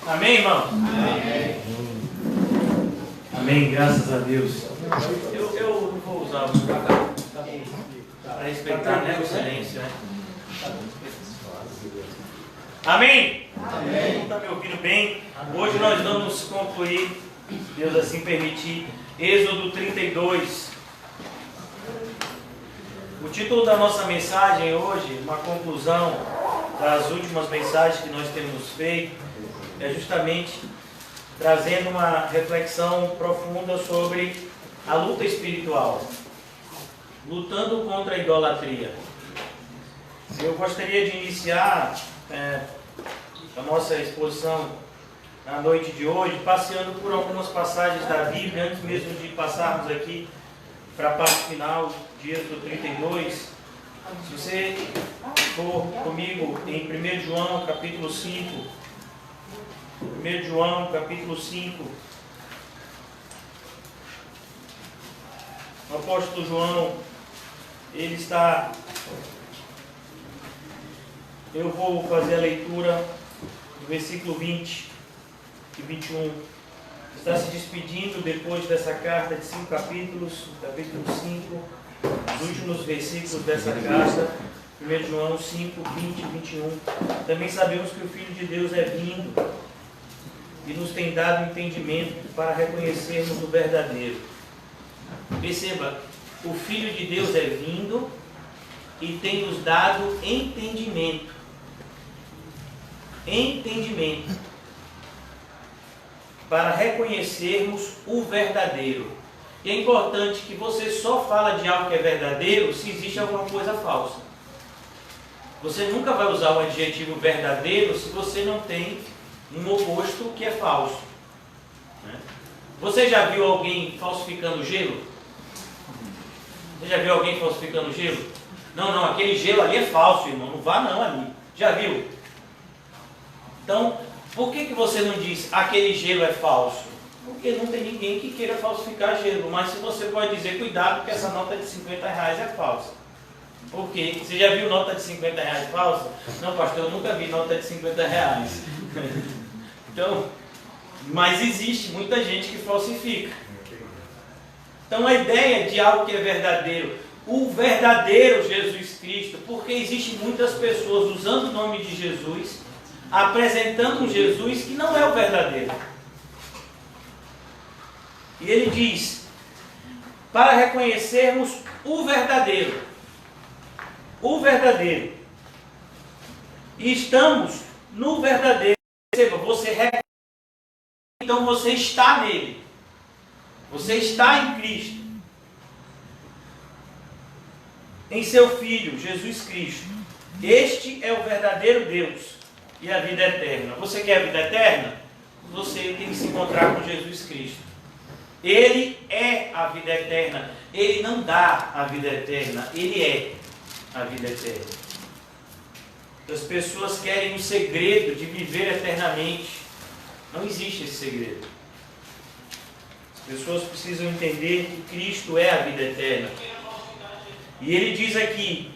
Amém, irmão? Amém. Amém, graças a Deus. Eu não vou usar o para respeitar, né, o silêncio, né? Amém? Amém. Não está me ouvindo bem? Hoje nós vamos concluir, Deus assim permitir, Êxodo 32. O título da nossa mensagem hoje, uma conclusão das últimas mensagens que nós temos feito, é justamente trazendo uma reflexão profunda sobre a luta espiritual, lutando contra a idolatria. Eu gostaria de iniciar a nossa exposição na noite de hoje, passeando por algumas passagens da Bíblia, antes mesmo de passarmos aqui para a parte final de Êxodo 32. Se você for comigo em 1 João capítulo 5, 1 João capítulo 5, o apóstolo João, ele está... Eu vou fazer a leitura do versículo 20 e 21. Está se despedindo depois dessa carta de 5 capítulos, capítulo 5, os últimos versículos dessa carta, 1 João 5, 20 e 21. Também sabemos que o Filho de Deus é vindo e nos tem dado entendimento para reconhecermos o verdadeiro. Perceba, o Filho de Deus é vindo e tem nos dado entendimento. Entendimento para reconhecermos o verdadeiro. E é importante que você só fala de algo que é verdadeiro se existe alguma coisa falsa. Você nunca vai usar o adjetivo verdadeiro se você não tem um oposto que é falso. Você já viu alguém falsificando gelo? Você já viu alguém falsificando gelo? Não, aquele gelo ali é falso, irmão. Não vá não ali. Já viu? Então, por que você não diz aquele gelo é falso? Porque não tem ninguém que queira falsificar gelo. Mas se você pode dizer, cuidado, porque essa nota de 50 reais é falsa. Por quê? Você já viu nota de 50 reais falsa? Não, pastor, eu nunca vi nota de 50 reais. Então, mas existe muita gente que falsifica. Então, a ideia de algo que é verdadeiro, o verdadeiro Jesus Cristo, porque existem muitas pessoas usando o nome de Jesus, apresentando um Jesus que não é o verdadeiro. E ele diz, para reconhecermos o verdadeiro. O verdadeiro. E estamos no verdadeiro. Perceba, você reconhece, então você está nele. Você está em Cristo. Em seu Filho, Jesus Cristo. Este é o verdadeiro Deus e a vida eterna. Você quer a vida eterna? Você tem que se encontrar com Jesus Cristo. Ele é a vida eterna. Ele não dá a vida eterna. Ele é a vida eterna. As pessoas querem o segredo de viver eternamente. Não existe esse segredo. As pessoas precisam entender que Cristo é a vida eterna. E ele diz aqui,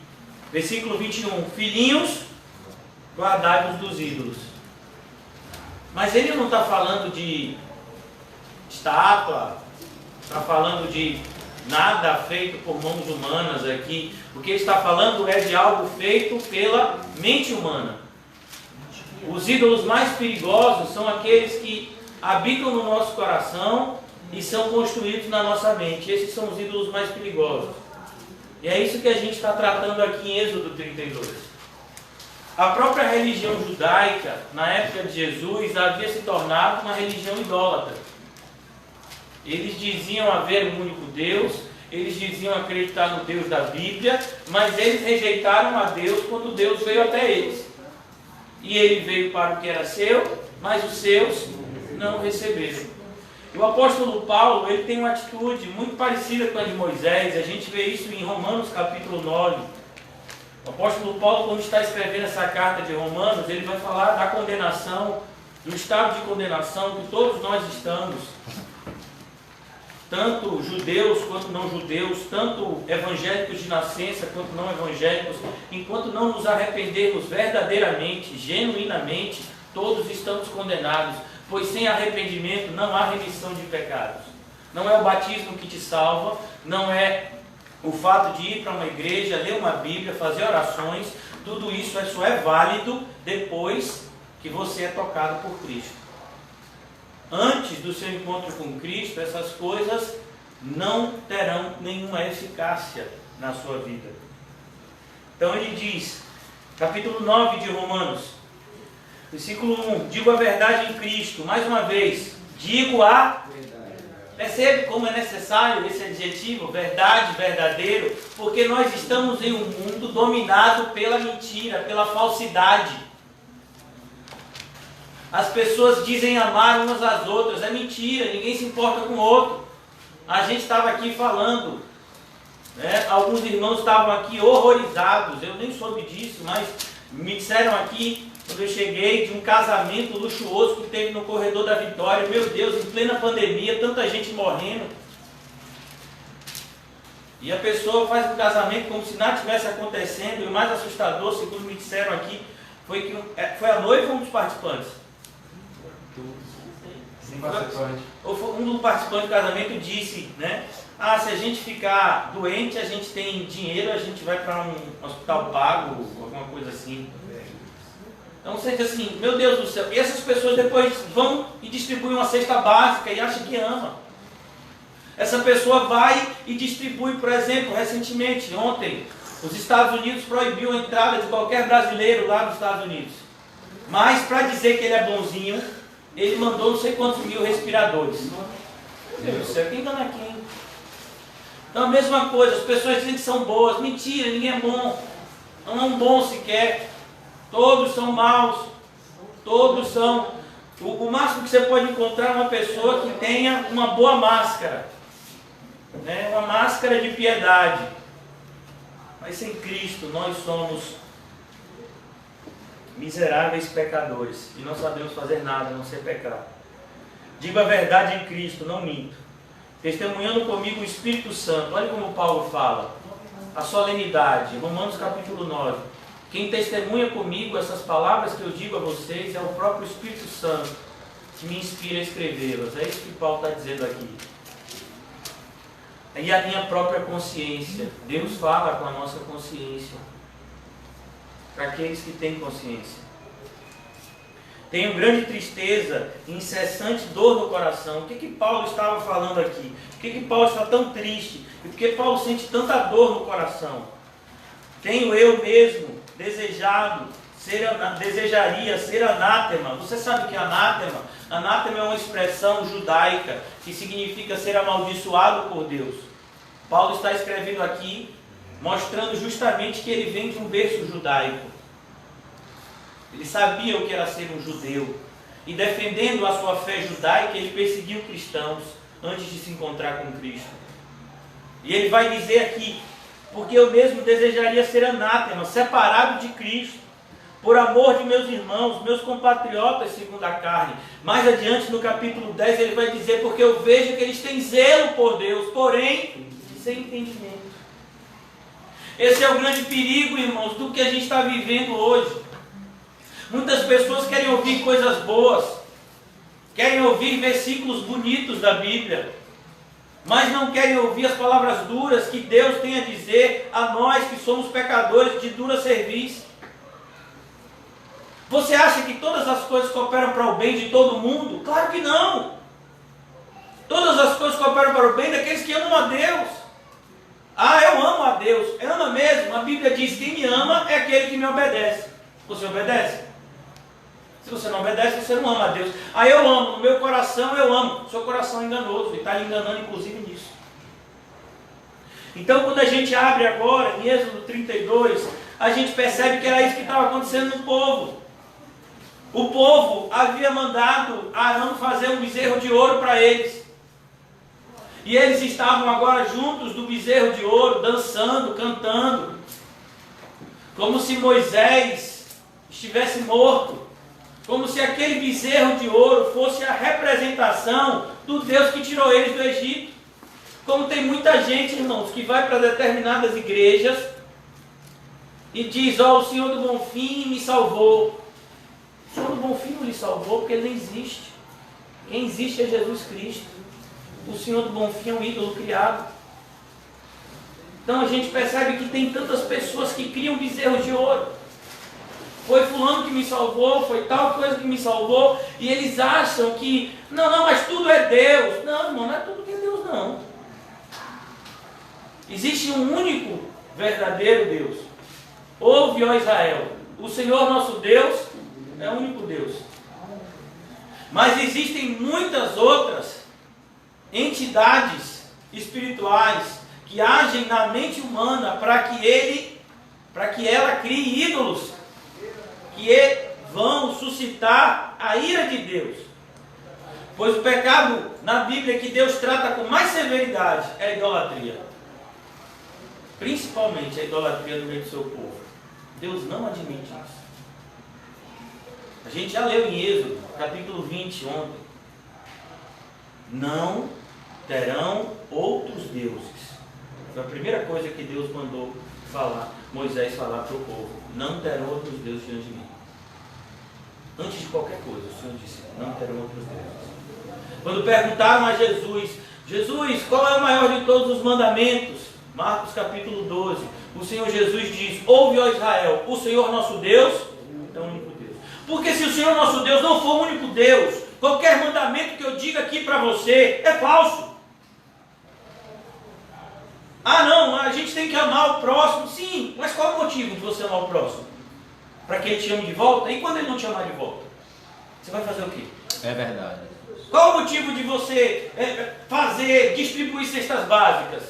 versículo 21, filhinhos, guardai-vos dos ídolos. Mas ele não está falando de estátua, está falando de nada feito por mãos humanas aqui. O que ele está falando é de algo feito pela mente humana. Os ídolos mais perigosos são aqueles que habitam no nosso coração e são construídos na nossa mente. Esses são os ídolos mais perigosos. E é isso que a gente está tratando aqui em Êxodo 32. A própria religião judaica, na época de Jesus, havia se tornado uma religião idólatra. Eles diziam haver um único Deus, eles diziam acreditar no Deus da Bíblia, mas eles rejeitaram a Deus quando Deus veio até eles. E ele veio para o que era seu, mas os seus não receberam. E o apóstolo Paulo, ele tem uma atitude muito parecida com a de Moisés. A gente vê isso em Romanos capítulo 9. O apóstolo Paulo, quando está escrevendo essa carta de Romanos, ele vai falar da condenação, do estado de condenação que todos nós estamos. Tanto judeus quanto não judeus, tanto evangélicos de nascença quanto não evangélicos, enquanto não nos arrependermos verdadeiramente, genuinamente, todos estamos condenados, pois sem arrependimento não há remissão de pecados. Não é o batismo que te salva, não é o fato de ir para uma igreja, ler uma Bíblia, fazer orações, tudo isso só é válido depois que você é tocado por Cristo. Antes do seu encontro com Cristo, essas coisas não terão nenhuma eficácia na sua vida. Então ele diz, capítulo 9 de Romanos, versículo 1, digo a verdade em Cristo, mais uma vez, digo a verdade. Percebe como é necessário esse adjetivo, verdade, verdadeiro, porque nós estamos em um mundo dominado pela mentira, pela falsidade. As pessoas dizem amar umas às outras, é mentira, ninguém se importa com o outro. A gente estava aqui falando, né? Alguns irmãos estavam aqui horrorizados, eu nem soube disso, mas me disseram aqui, quando eu cheguei, de um casamento luxuoso que teve no corredor da Vitória. Meu Deus, em plena pandemia, tanta gente morrendo. E a pessoa faz um casamento como se nada estivesse acontecendo. E o mais assustador, segundo me disseram aqui, foi que foi a noiva ou um dos participantes? Sim, participante. Um dos participantes do casamento disse, né? Ah, se a gente ficar doente, a gente tem dinheiro, a gente vai para um hospital pago, alguma coisa assim. Então você diz assim, meu Deus do céu, e essas pessoas depois vão e distribuem uma cesta básica e acham que ama. Essa pessoa vai e distribui, por exemplo, recentemente, ontem, os Estados Unidos proibiu a entrada de qualquer brasileiro lá nos Estados Unidos. Mas para dizer que ele é bonzinho, ele mandou não sei quantos mil respiradores. Meu Deus do céu, quem engana quem? Então a mesma coisa, as pessoas dizem que são boas, mentira, ninguém é bom. Não é um bom sequer. Todos são maus, todos são... O máximo que você pode encontrar é uma pessoa que tenha uma boa máscara, né? Uma máscara de piedade. Mas sem Cristo nós somos miseráveis pecadores e não sabemos fazer nada a não ser pecar. Digo a verdade em Cristo, não minto. Testemunhando comigo o Espírito Santo. Olha como Paulo fala. A solenidade, Romanos capítulo 9. Quem testemunha comigo essas palavras que eu digo a vocês é o próprio Espírito Santo que me inspira a escrevê-las. É isso que Paulo está dizendo aqui. E a minha própria consciência. Deus fala com a nossa consciência. Para aqueles que têm consciência. Tenho grande tristeza e incessante dor no coração. O que Paulo estava falando aqui? Por que Paulo está tão triste? E por que Paulo sente tanta dor no coração? Tenho eu mesmo desejaria ser anátema. Você sabe o que é anátema? Anátema é uma expressão judaica que significa ser amaldiçoado por Deus. Paulo está escrevendo aqui, mostrando justamente que ele vem de um berço judaico. Ele sabia o que era ser um judeu. E defendendo a sua fé judaica, ele perseguiu cristãos antes de se encontrar com Cristo. E ele vai dizer aqui, porque eu mesmo desejaria ser anátema, separado de Cristo, por amor de meus irmãos, meus compatriotas segundo a carne. Mais adiante no capítulo 10 ele vai dizer, porque eu vejo que eles têm zelo por Deus, porém sem entendimento. Esse é o grande perigo, irmãos, do que a gente está vivendo hoje. Muitas pessoas querem ouvir coisas boas, querem ouvir versículos bonitos da Bíblia, mas não querem ouvir as palavras duras que Deus tem a dizer a nós que somos pecadores de dura serviço. Você acha que todas as coisas cooperam para o bem de todo mundo? Claro que não! Todas as coisas cooperam para o bem daqueles que amam a Deus. Ah, eu amo a Deus. Ama mesmo? A Bíblia diz, quem me ama é aquele que me obedece. Você obedece? Se você não obedece, você não ama a Deus. Ah, eu amo, no meu coração eu amo. Seu coração é enganoso, e está lhe enganando inclusive nisso. Então quando a gente abre agora, em Êxodo 32, a gente percebe que era isso que estava acontecendo no povo. O povo havia mandado Arão fazer um bezerro de ouro para eles. E eles estavam agora juntos do bezerro de ouro, dançando, cantando. Como se Moisés estivesse morto. Como se aquele bezerro de ouro fosse a representação do Deus que tirou eles do Egito. Como tem muita gente, irmãos, que vai para determinadas igrejas e diz, ó, o Senhor do Bonfim me salvou. O Senhor do Bonfim não lhe salvou porque ele não existe. Quem existe é Jesus Cristo. O Senhor do Bonfim é um ídolo criado. Então a gente percebe que tem tantas pessoas que criam bezerros de ouro. Foi fulano que me salvou, foi tal coisa que me salvou, e eles acham que, não, mas tudo é Deus. Não, irmão, não é tudo que é Deus, não. Existe um único, verdadeiro Deus. Ouve, ó Israel, o Senhor nosso Deus é o único Deus. Mas existem muitas outras entidades espirituais que agem na mente humana para que ela crie ídolos que vão suscitar a ira de Deus. Pois o pecado na Bíblia que Deus trata com mais severidade é a idolatria. Principalmente a idolatria no meio do seu povo. Deus não admite isso. A gente já leu em Êxodo, capítulo 20, ontem. Não terão outros deuses. Foi a primeira coisa que Deus mandou Moisés falar para o povo. Não terão outros deuses diante de mim. Antes de qualquer coisa, o Senhor disse, não terão outros deuses. Quando perguntaram a Jesus, qual é o maior de todos os mandamentos? Marcos capítulo 12, o Senhor Jesus diz, ouve, ó Israel, o Senhor nosso Deus é o único Deus. Porque se o Senhor nosso Deus não for o único Deus, qualquer mandamento que eu diga aqui para você é falso. Ah não, a gente tem que amar o próximo. Sim, mas qual é o motivo de você amar o próximo? Para que ele te ame de volta? E quando ele não te amar de volta? Você vai fazer o quê? É verdade. Qual o motivo de você distribuir cestas básicas?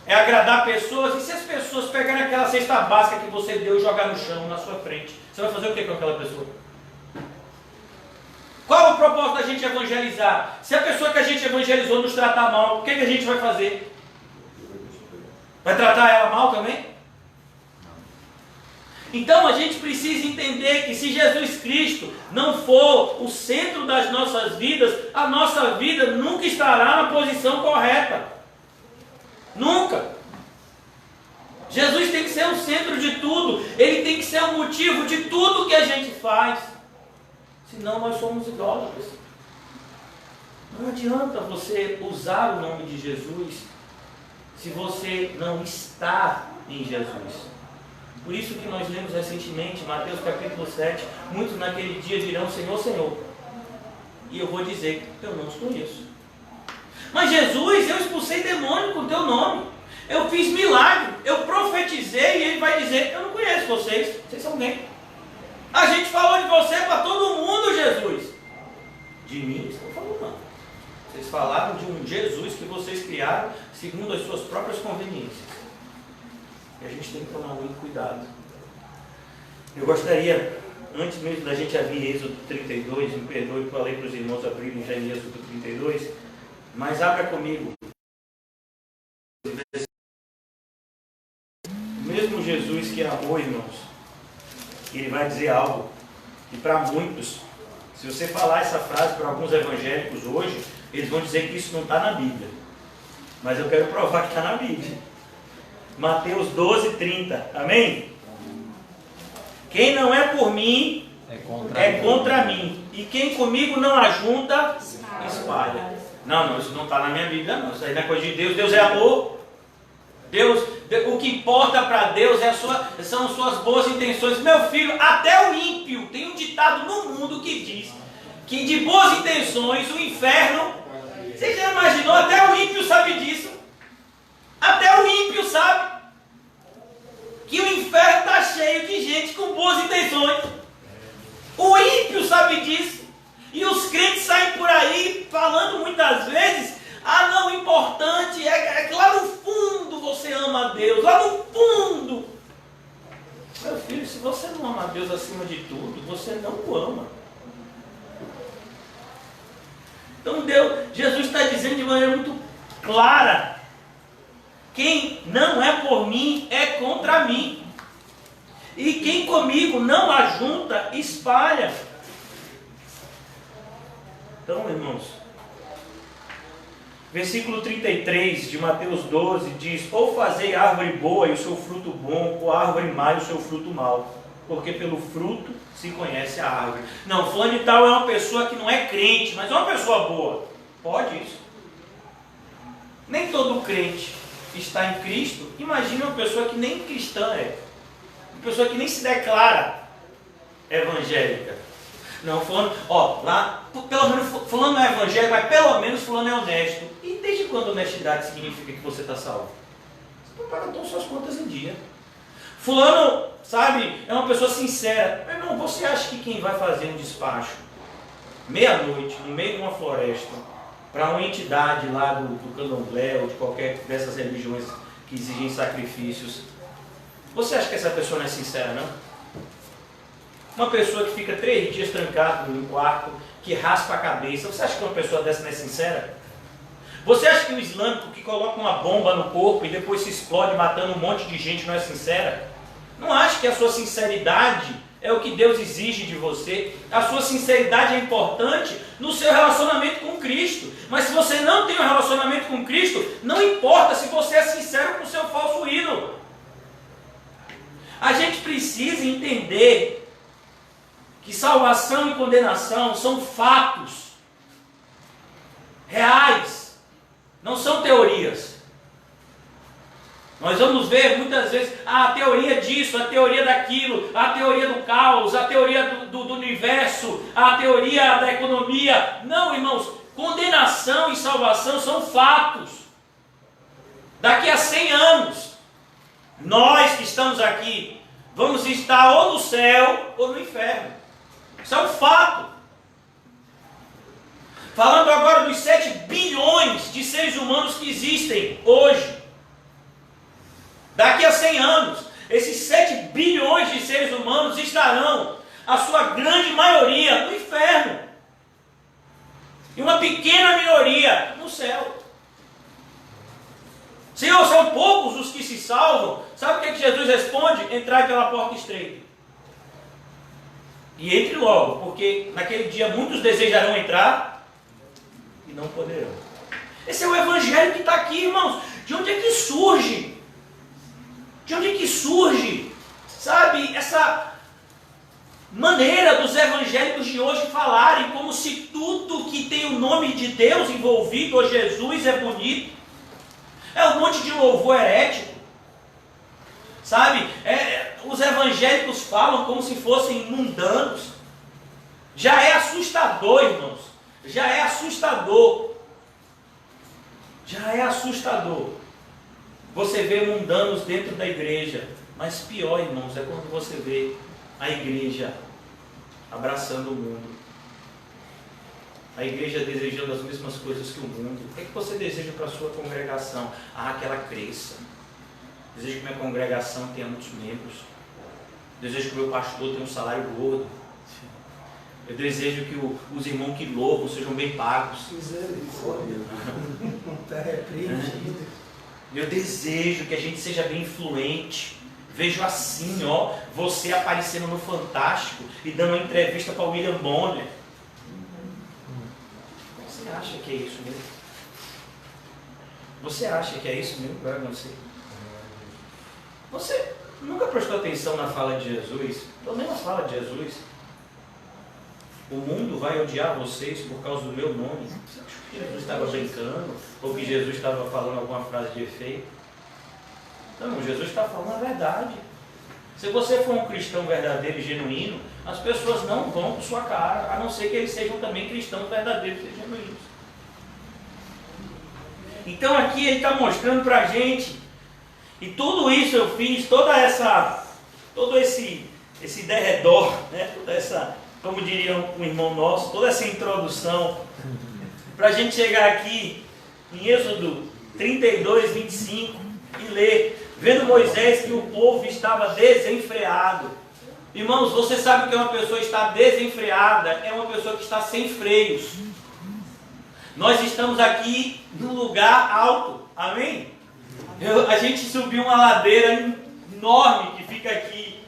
É agradar pessoas. E se as pessoas pegarem aquela cesta básica que você deu e jogar no chão, na sua frente, você vai fazer o que com aquela pessoa? Qual o propósito da gente evangelizar? Se a pessoa que a gente evangelizou nos tratar mal, o que a gente vai fazer? Vai tratar ela mal também? Então a gente precisa entender que se Jesus Cristo não for o centro das nossas vidas, a nossa vida nunca estará na posição correta. Nunca. Jesus tem que ser o centro de tudo. Ele tem que ser o motivo de tudo que a gente faz. Senão nós somos idólatras. Não adianta você usar o nome de Jesus se você não está em Jesus. Por isso que nós lemos recentemente, Mateus capítulo 7, muitos naquele dia dirão, Senhor, Senhor. E eu vou dizer, eu não os conheço. Mas Jesus, eu expulsei demônio com o teu nome. Eu fiz milagre, eu profetizei, e ele vai dizer, eu não conheço vocês são quem? A gente falou de você para todo mundo, Jesus. De mim, estou falando não. Vocês falaram de um Jesus que vocês criaram segundo as suas próprias conveniências. E a gente tem que tomar muito cuidado. Eu gostaria, antes mesmo da gente abrir Êxodo 32, me perdoe que eu falei para os irmãos abrirem já em Êxodo 32, mas abra comigo. O mesmo Jesus que amou, irmãos, ele vai dizer algo que para muitos, se você falar essa frase para alguns evangélicos hoje, eles vão dizer que isso não está na Bíblia. Mas eu quero provar que está na Bíblia. Mateus 12, 30. Amém? Quem não é por mim é contra mim. E quem comigo não ajunta, espalha. Não, isso não está na minha Bíblia, não. Isso aí não é coisa de Deus. Deus é amor. O que importa para Deus são suas boas intenções. Meu filho, até o ímpio, tem um ditado no mundo que diz que de boas intenções o inferno, você já imaginou? Até o ímpio sabe disso. Até o ímpio sabe que o inferno está cheio de gente com boas intenções. O ímpio sabe disso. E os crentes saem por aí falando muitas vezes, não, o importante é que lá no fundo você ama a Deus, lá no fundo. Meu filho, se você não ama a Deus acima de tudo, você não o ama. Então Jesus está dizendo de maneira muito clara, quem não é por mim é contra mim. E quem comigo não ajunta, espalha. Então, irmãos, versículo 33 de Mateus 12 diz, ou fazei árvore boa e o seu fruto bom, ou árvore má e o seu fruto mau. porque pelo fruto se conhece a árvore. Não, fulano de tal é uma pessoa que não é crente, mas é uma pessoa boa. Pode isso. Nem todo crente está em Cristo. Imagina uma pessoa que nem cristã é. Uma pessoa que nem se declara evangélica. Não, fulano, lá, pelo menos fulano não é evangélico, mas pelo menos fulano é honesto. E desde quando honestidade significa que você está salvo? Você não paga todas as suas contas em dia. Fulano, sabe, é uma pessoa sincera. Meu irmão, você acha que quem vai fazer um despacho meia-noite, no meio de uma floresta, para uma entidade lá do candomblé ou de qualquer dessas religiões que exigem sacrifícios, você acha que essa pessoa não é sincera, não? Uma pessoa que fica 3 dias trancado no quarto, que raspa a cabeça, você acha que uma pessoa dessa não é sincera? Você acha que o islâmico que coloca uma bomba no corpo e depois se explode matando um monte de gente não é sincera? Não acha que a sua sinceridade é o que Deus exige de você? A sua sinceridade é importante no seu relacionamento com Cristo. Mas se você não tem um relacionamento com Cristo, não importa se você é sincero com o seu falso ídolo. A gente precisa entender que salvação e condenação são fatos reais, não são teorias. Nós vamos ver muitas vezes a teoria disso, a teoria daquilo, a teoria do caos, a teoria do universo, a teoria da economia. Não, irmãos, condenação e salvação são fatos. Daqui a 100 anos, nós que estamos aqui, vamos estar ou no céu ou no inferno. Isso é um fato. Falando agora dos 7 bilhões de seres humanos que existem hoje. Daqui a 100 anos, esses 7 bilhões de seres humanos estarão, a sua grande maioria, no inferno. E uma pequena minoria no céu. Senhor, são poucos os que se salvam. Sabe o que Jesus responde? Entrai pela porta estreita. E entre logo, porque naquele dia muitos desejarão entrar e não poderão. Esse é o evangelho que está aqui, irmãos. De onde é que surge? De onde é que surge, sabe, essa maneira dos evangélicos de hoje falarem como se tudo que tem o nome de Deus envolvido, ou Jesus, é bonito? É um monte de louvor herético. Sabe, os evangélicos falam como se fossem mundanos. Já é assustador, irmãos. Já é assustador. Já é assustador. Você vê mundanos dentro da igreja. Mas pior, irmãos, é quando você vê a igreja abraçando o mundo. A igreja desejando as mesmas coisas que o mundo. O que é que você deseja para a sua congregação? Que ela cresça. Desejo que minha congregação tenha muitos membros. Desejo que o meu pastor tenha um salário gordo. Eu desejo que os irmãos que louvam sejam bem pagos. Eu desejo que a gente seja bem influente. Vejo assim, você aparecendo no Fantástico e dando uma entrevista para o William Bonner. Você acha que é isso mesmo? Você acha que é isso mesmo? Agora não sei. Você nunca prestou atenção na fala de Jesus? Pelo menos na fala de Jesus. O mundo vai odiar vocês por causa do meu nome. Você acha que Jesus estava brincando? Ou que Jesus estava falando alguma frase de efeito? Não, Jesus está falando a verdade. Se você for um cristão verdadeiro e genuíno, as pessoas não vão com sua cara, a não ser que eles sejam também cristãos verdadeiros e genuínos. Então aqui ele está mostrando para a gente. E tudo isso eu fiz, todo esse derredor, né? Toda essa, como diria um irmão nosso, toda essa introdução, para a gente chegar aqui em Êxodo 32, 25 e ler, vendo Moisés que o povo estava desenfreado. Irmãos, você sabe que uma pessoa está desenfreada, é uma pessoa que está sem freios. Nós estamos aqui num lugar alto, amém? A gente subiu uma ladeira enorme que fica aqui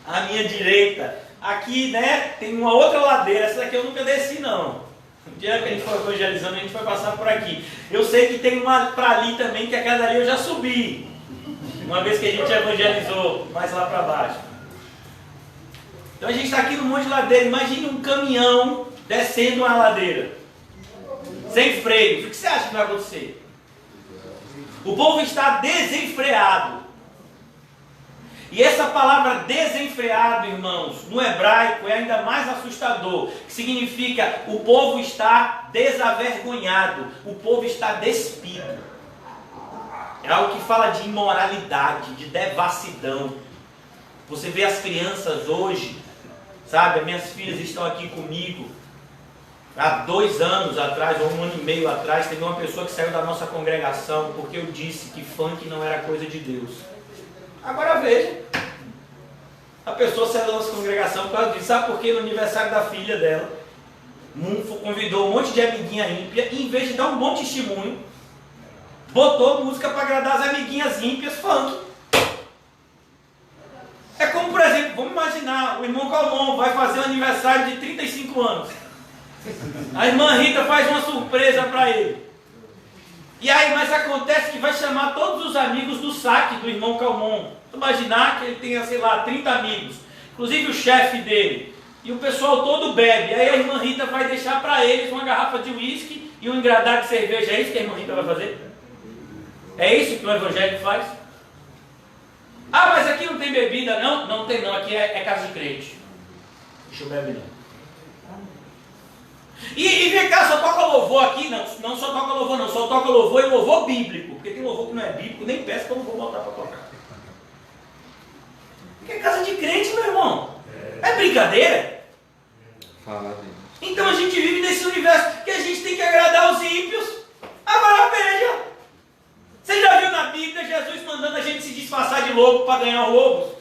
à minha direita. Aqui, né, tem uma outra ladeira. Essa daqui eu nunca desci, não. Um dia que a gente for evangelizando, a gente vai passar por aqui. Eu sei que tem uma para ali também, que aquela ali eu já subi. Uma vez que a gente evangelizou mais lá para baixo. Então a gente está aqui no Monte Ladeira. Imagine um caminhão descendo uma ladeira, sem freios. O que você acha que vai acontecer? O povo está desenfreado. E essa palavra desenfreado, irmãos, no hebraico é ainda mais assustador, que significa o povo está desavergonhado, o povo está despido. É algo que fala de imoralidade, de devassidão. Você vê as crianças hoje, sabe, as minhas filhas estão aqui comigo. Há 2 anos atrás, ou 1 ano e meio atrás, teve uma pessoa que saiu da nossa congregação porque eu disse que funk não era coisa de Deus. Agora veja, a pessoa saiu da nossa congregação por causa disso. Sabe por quê? No aniversário da filha dela, convidou um monte de amiguinha ímpia e em vez de dar um bom testemunho, botou música para agradar as amiguinhas ímpias, funk. É como, por exemplo, vamos imaginar, o irmão Calmon vai fazer um aniversário de 35 anos. A irmã Rita faz uma surpresa para ele. E aí, mas acontece que vai chamar todos os amigos do saque do irmão Calmon. Imaginar que ele tenha, sei lá, 30 amigos, inclusive o chefe dele. E o pessoal todo bebe. Aí a irmã Rita vai deixar para eles uma garrafa de uísque e um engradado de cerveja. É isso que a irmã Rita vai fazer? É isso que o evangélico faz? Ah, mas aqui não tem bebida, não? Não tem não, aqui é casa de crente. Deixa eu beber não. E vem cá, só toca louvor aqui? Não só toca louvor não, só toca louvor e louvor bíblico. Porque tem louvor que não é bíblico, nem peço que eu não vou botar para tocar. Porque é casa de crente, meu irmão. É brincadeira? Fala, Deus. Então a gente vive nesse universo que a gente tem que agradar os ímpios. Agora veja. Você já viu na Bíblia Jesus mandando a gente se disfarçar de lobo para ganhar lobos?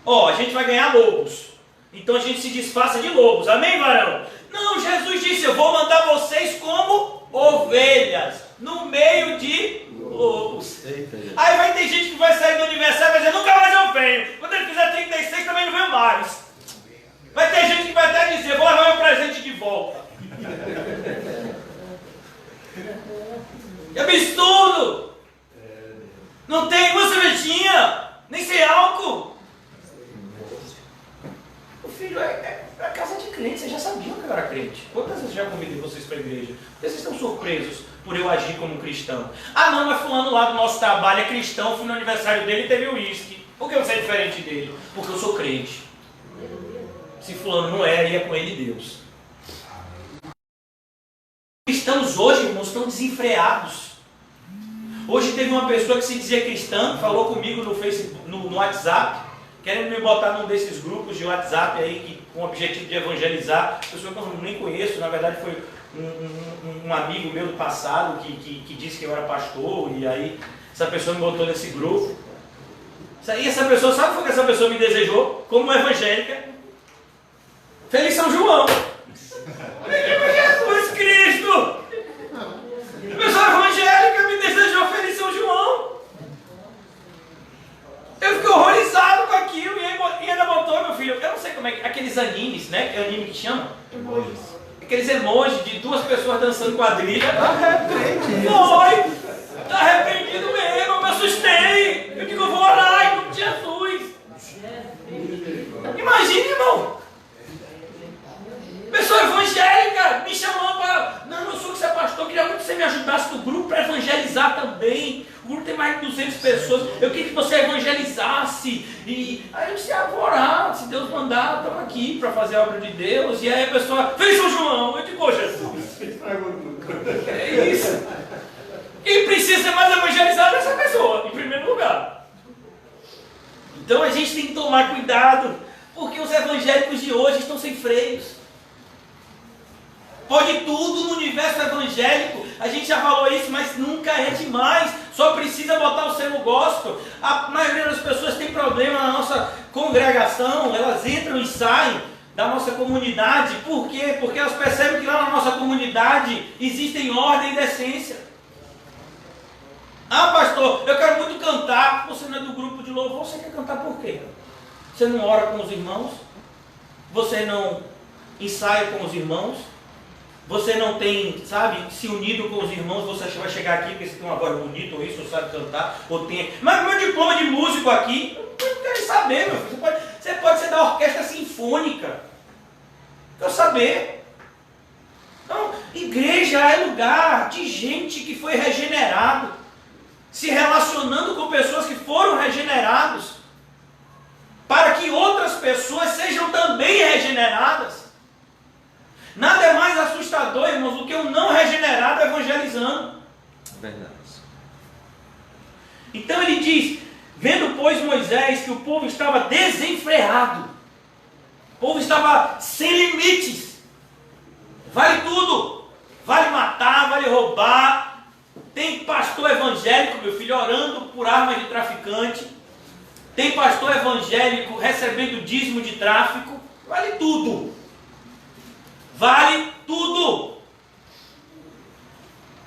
Ó, a gente vai ganhar lobos. Então a gente se disfarça de lobos. Amém, varão? Não, Jesus disse, eu vou mandar vocês como ovelhas, no meio de lobos. Eita. Aí vai ter gente que vai sair do aniversário e vai dizer, nunca mais eu venho. Quando ele fizer 36 também não venho mais. Vai ter gente que vai até dizer, vou levar meu presente de volta. Que absurdo! Não tem uma cervejinha, nem sem álcool. O filho é a casa de crente, vocês já sabiam que eu era crente. Quantas vezes já convidei vocês para a igreja? Por que vocês estão surpresos por eu agir como cristão? Ah não, mas fulano lá do nosso trabalho é cristão, fui no aniversário dele e teve uísque. Por que você é diferente dele? Porque eu sou crente. Se fulano não é, ia com ele Deus. Cristãos hoje, irmãos, estão desenfreados. Hoje teve uma pessoa que se dizia cristã, falou comigo no Facebook, no WhatsApp, querendo me botar num desses grupos de WhatsApp aí, que, com o objetivo de evangelizar, pessoa que eu nem conheço, na verdade foi um amigo meu do passado que disse que eu era pastor, e aí essa pessoa me botou nesse grupo. E essa pessoa, sabe o que essa pessoa me desejou? Como evangélica, Feliz São João! Jesus Cristo! A pessoa evangélica me desejou Feliz São João! Eu fiquei horrorizado com aquilo e ainda botou, meu filho, eu não sei como é que, aqueles animes, né? Que é anime que chama? Emojis. Aqueles emojis de 2 pessoas dançando quadrilha. Tá arrependido. Foi! Tá arrependido mesmo, eu me assustei! Eu digo, eu vou orar em nome de Jesus! Imagina, irmão! Pessoa evangélica me chamou para... Não, eu sou que você é pastor, queria muito que você me ajudasse no grupo para evangelizar também. O grupo tem mais de 200 pessoas. Eu queria que você evangelizasse. E aí eu disse, vou orar. Se Deus mandar, estamos aqui para fazer a obra de Deus. E aí a pessoa, Feliz São João. Eu digo, Jesus. É isso. Quem precisa ser mais evangelizado é essa pessoa, em primeiro lugar. Então a gente tem que tomar cuidado, porque os evangélicos de hoje estão sem freios. Pode tudo no universo evangélico, a gente já falou isso, mas nunca é demais, só precisa botar o selo gospel. A maioria das pessoas tem problema na nossa congregação, elas entram e saem da nossa comunidade, por quê? Porque elas percebem que lá na nossa comunidade existem ordem e decência. Ah pastor, eu quero muito cantar, você não é do grupo de louvor, você quer cantar por quê? Você não ora com os irmãos? Você não ensaia com os irmãos? Você não tem, sabe, se unido com os irmãos, você vai chegar aqui porque você tem uma voz bonita, ou isso, ou sabe cantar, ou tem... Mas meu diploma de músico aqui, eu não quero saber, meu filho. Você pode ser da orquestra sinfônica. Quero saber. Então, igreja é lugar de gente que foi regenerado, se relacionando com pessoas que foram regenerados, para que outras pessoas sejam também regeneradas. Nada é mais assustador, irmãos, do que um não regenerado evangelizando. Verdade. Então ele diz, vendo pois Moisés que o povo estava desenfreado, o povo estava sem limites, vale tudo, vale matar, vale roubar, tem pastor evangélico, meu filho, orando por armas de traficante, tem pastor evangélico recebendo dízimo de tráfico, vale tudo, vale tudo,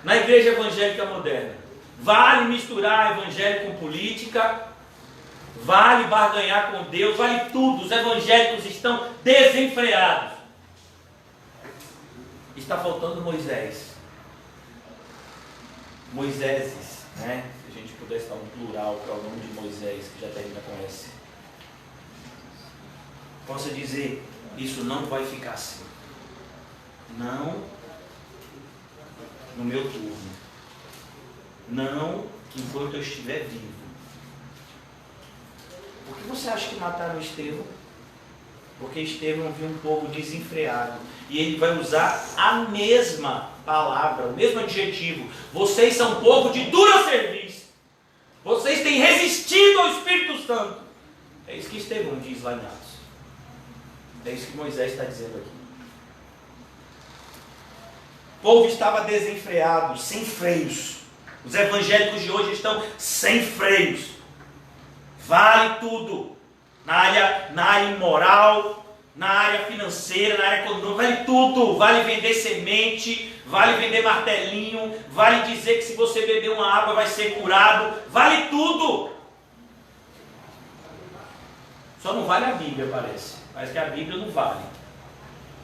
na igreja evangélica moderna, vale misturar evangelho com política, vale barganhar com Deus, vale tudo, os evangélicos estão desenfreados. Está faltando Moiséses, né? Se a gente pudesse dar um plural para o nome de Moisés, que já termina com S. Possa dizer, isso não vai ficar assim. Não no meu turno. Não enquanto eu estiver vivo. Por que você acha que mataram Estevão? Porque Estevão viu um povo desenfreado. E ele vai usar a mesma palavra, o mesmo adjetivo. Vocês são um povo de dura serviço. Vocês têm resistido ao Espírito Santo. É isso que Estevão diz lá em Atos. É isso que Moisés está dizendo aqui. O povo estava desenfreado, sem freios. Os evangélicos de hoje estão sem freios. Vale tudo. Na área imoral, na área financeira, na área econômica, vale tudo. Vale vender semente, vale vender martelinho, vale dizer que se você beber uma água vai ser curado. Vale tudo. Só não vale a Bíblia, parece. Parece que a Bíblia não vale.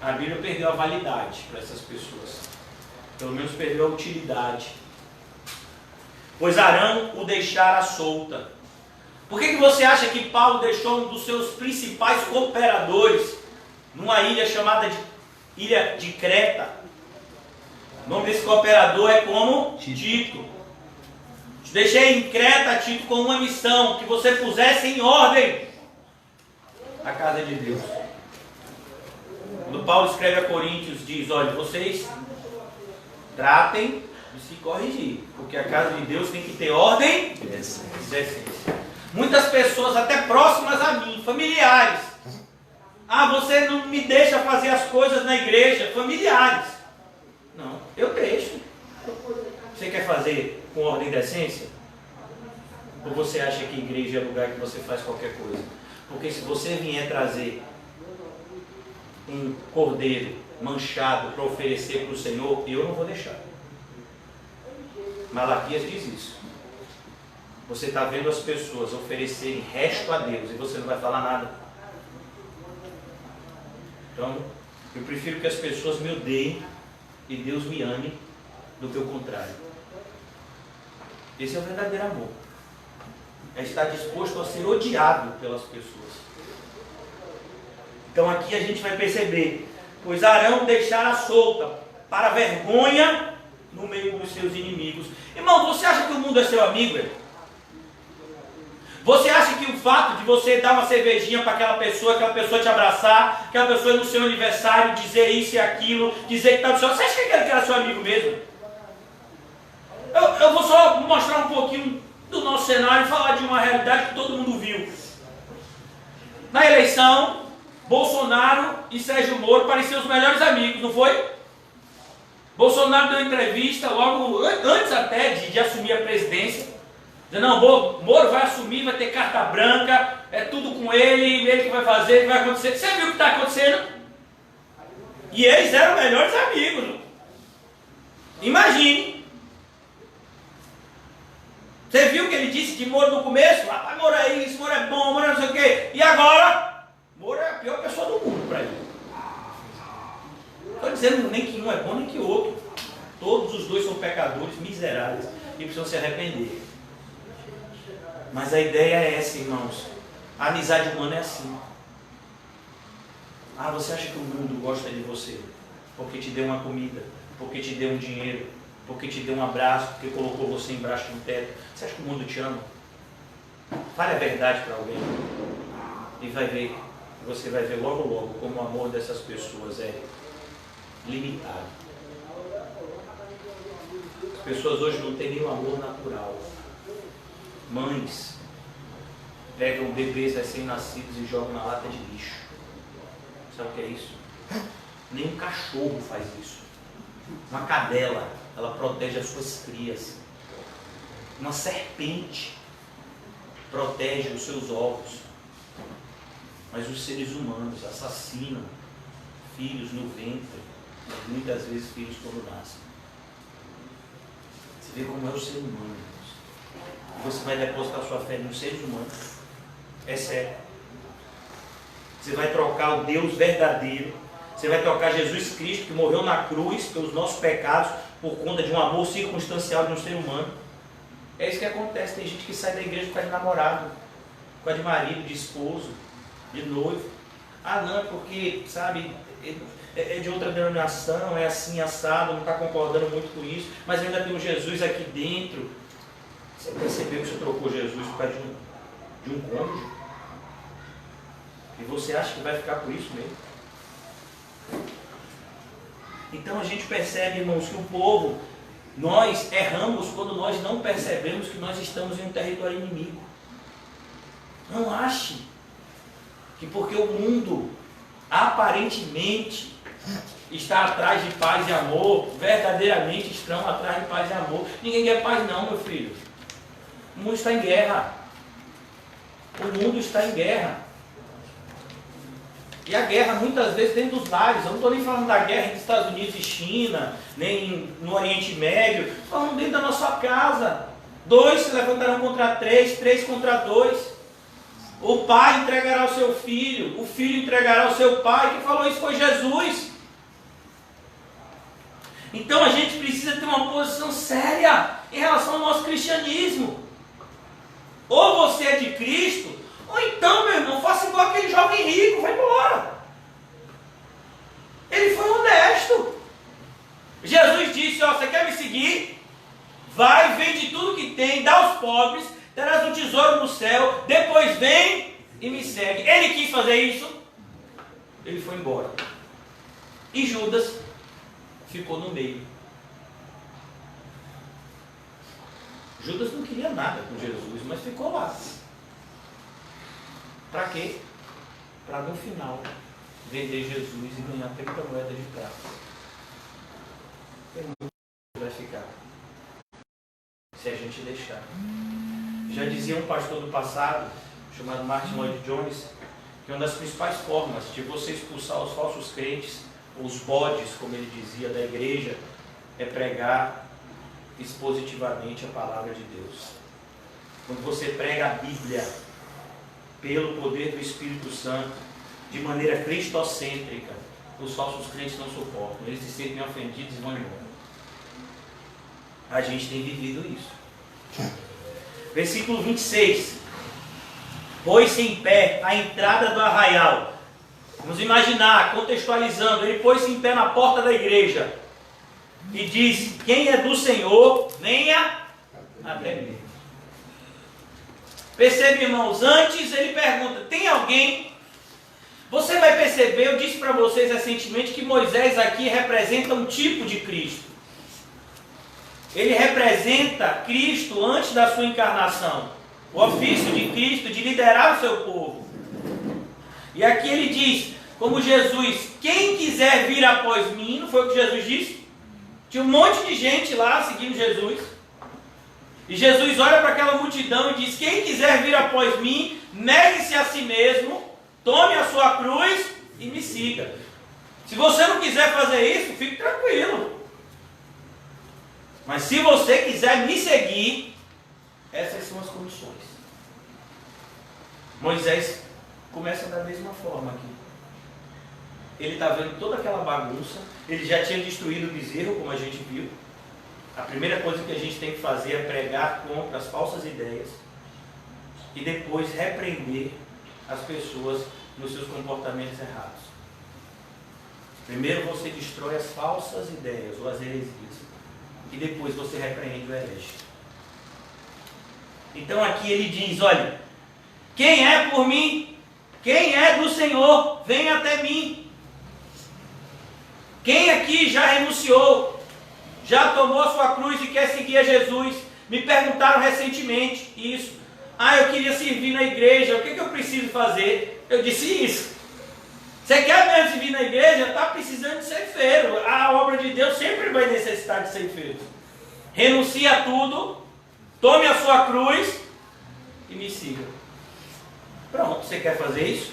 A Bíblia perdeu a validade para essas pessoas. Pelo menos perdeu a utilidade. Pois Arão o deixara solta. Por que você acha que Paulo deixou um dos seus principais cooperadores numa ilha chamada de Ilha de Creta? O nome desse cooperador é como? Tito. Te deixei em Creta, Tito, com uma missão, que você pusesse em ordem a casa de Deus. Quando Paulo escreve a Coríntios, diz, olha, vocês tratem de se corrigir, porque a casa de Deus tem que ter ordem e decência. Muitas pessoas, até próximas a mim, familiares. Ah, você não me deixa fazer as coisas na igreja. Familiares. Não, eu deixo. Você quer fazer com ordem e decência? Ou você acha que igreja é lugar que você faz qualquer coisa? Porque se você vier trazer um cordeiro manchado para oferecer para o Senhor, eu não vou deixar. Malaquias diz isso. Você está vendo as pessoas oferecerem resto a Deus e você não vai falar nada. Então, eu prefiro que as pessoas me odeiem e Deus me ame do que o contrário. Esse é o verdadeiro amor. É estar disposto a ser odiado pelas pessoas. Então aqui a gente vai perceber, pois Arão deixara solta para vergonha no meio dos seus inimigos. Irmão, você acha que o mundo é seu amigo? Você acha que o fato de você dar uma cervejinha para aquela pessoa te abraçar, aquela pessoa no seu aniversário dizer isso e aquilo, dizer que está do seu lado, você acha que ele era seu amigo mesmo? Eu vou só mostrar um pouquinho do nosso cenário e falar de uma realidade que todo mundo viu. Na eleição, Bolsonaro e Sérgio Moro pareciam os melhores amigos, não foi? Bolsonaro deu entrevista logo antes até de assumir a presidência. Não, Moro vai assumir, vai ter carta branca, é tudo com ele que vai fazer, que vai acontecer. Você viu o que está acontecendo? E eles eram melhores amigos. Imagine. Você viu o que ele disse de Moro no começo? Rapaz, Moro é isso, Moro é bom, Moro é não sei o quê. E agora? Moro é a pior pessoa do mundo para ele. Não estou dizendo nem que um é bom nem que o outro. Todos os dois são pecadores, miseráveis e precisam se arrepender. Mas a ideia é essa, irmãos. A amizade humana é assim. Ah, você acha que o mundo gosta de você porque te deu uma comida, porque te deu um dinheiro, porque te deu um abraço, porque colocou você embaixo do teto? Você acha que o mundo te ama? Fale a verdade para alguém e você vai ver logo logo como o amor dessas pessoas é limitado. As pessoas hoje não têm nenhum amor natural. Mães pegam bebês recém-nascidos e jogam na lata de lixo. Sabe o que é isso? Nem um cachorro faz isso. Uma cadela, ela protege as suas crias. Uma serpente protege os seus ovos. Mas os seres humanos assassinam filhos no ventre, e muitas vezes filhos quando nascem. Você vê como é o ser humano. Você vai depositar sua fé nos seres humanos. É sério. Você vai trocar o Deus verdadeiro. Você vai trocar Jesus Cristo, que morreu na cruz pelos nossos pecados, por conta de um amor circunstancial de um ser humano. É isso que acontece. Tem gente que sai da igreja por causa de namorado, por causa de marido, de esposo, de noivo. Ah, não, é porque, sabe, é de outra denominação, é assim, assado, não está concordando muito com isso, mas ainda tem um Jesus aqui dentro. Você percebeu que você trocou Jesus por causa de um cônjuge? E você acha que vai ficar por isso mesmo? Então a gente percebe, irmãos, que o povo, nós erramos quando nós não percebemos que nós estamos em um território inimigo. Não ache que porque o mundo aparentemente está atrás de paz e amor, verdadeiramente estão atrás de paz e amor. Ninguém quer paz não, meu filho. O mundo está em guerra. O mundo está em guerra. E a guerra muitas vezes dentro dos lares. Eu não estou nem falando da guerra entre Estados Unidos e China, nem no Oriente Médio. Estou falando dentro da nossa casa. 2 se levantarão contra 3, 3 contra 2. O pai entregará o seu filho, o filho entregará o seu pai. Quem falou isso foi Jesus. Então a gente precisa ter uma posição séria em relação ao nosso cristianismo. Ou você é de Cristo, ou então, meu irmão, faça igual aquele jovem rico, vai embora. Ele foi honesto. Jesus disse, ó, você quer me seguir? Vai, vende tudo que tem, dá aos pobres, terás um tesouro no céu, depois vem e me segue. Ele quis fazer isso, ele foi embora. E Judas ficou no meio. Judas não queria nada com Jesus, mas ficou lá. Para quê? Para no final vender Jesus e ganhar 30 moedas de prata. Vai ficar se a gente deixar. Já dizia um pastor do passado, chamado Martin Lloyd Jones, que uma das principais formas de você expulsar os falsos crentes, os bodes, como ele dizia, da igreja, é pregar expositivamente a palavra de Deus. Quando você prega a Bíblia pelo poder do Espírito Santo, de maneira cristocêntrica, os falsos crentes não suportam. Eles se sentem ofendidos e vão embora. A gente tem vivido isso. Versículo 26. Pôs-se em pé à entrada do arraial. Vamos imaginar, contextualizando, ele pôs-se em pé na porta da igreja e disse, quem é do Senhor, venha até mim. Percebe, irmãos, antes ele pergunta, tem alguém? Você vai perceber, eu disse para vocês recentemente que Moisés aqui representa um tipo de Cristo. Ele representa Cristo antes da sua encarnação. O ofício de Cristo de liderar o seu povo. E aqui ele diz, como Jesus, quem quiser vir após mim, não foi o que Jesus disse? Tinha um monte de gente lá seguindo Jesus. E Jesus olha para aquela multidão e diz, quem quiser vir após mim, negue-se a si mesmo, tome a sua cruz e me siga. Se você não quiser fazer isso, fique tranquilo. Mas se você quiser me seguir, essas são as condições. Moisés começa da mesma forma aqui. Ele está vendo toda aquela bagunça, ele já tinha destruído o bezerro, como a gente viu. A primeira coisa que a gente tem que fazer é pregar contra as falsas ideias e depois repreender as pessoas nos seus comportamentos errados. Primeiro você destrói as falsas ideias ou as heresias. E depois você repreende o herege. Então aqui ele diz, olha, quem é por mim, quem é do Senhor, vem até mim. Quem aqui já renunciou, já tomou a sua cruz e quer seguir a Jesus? Me perguntaram recentemente isso. Eu queria servir na igreja, o que eu preciso fazer? Eu disse isso. Você quer mesmo servir na igreja? Está precisando de ceifeiro. A obra de Deus sempre vai necessitar de ceifeiros. Renuncie a tudo, tome a sua cruz e me siga. Pronto, você quer fazer isso?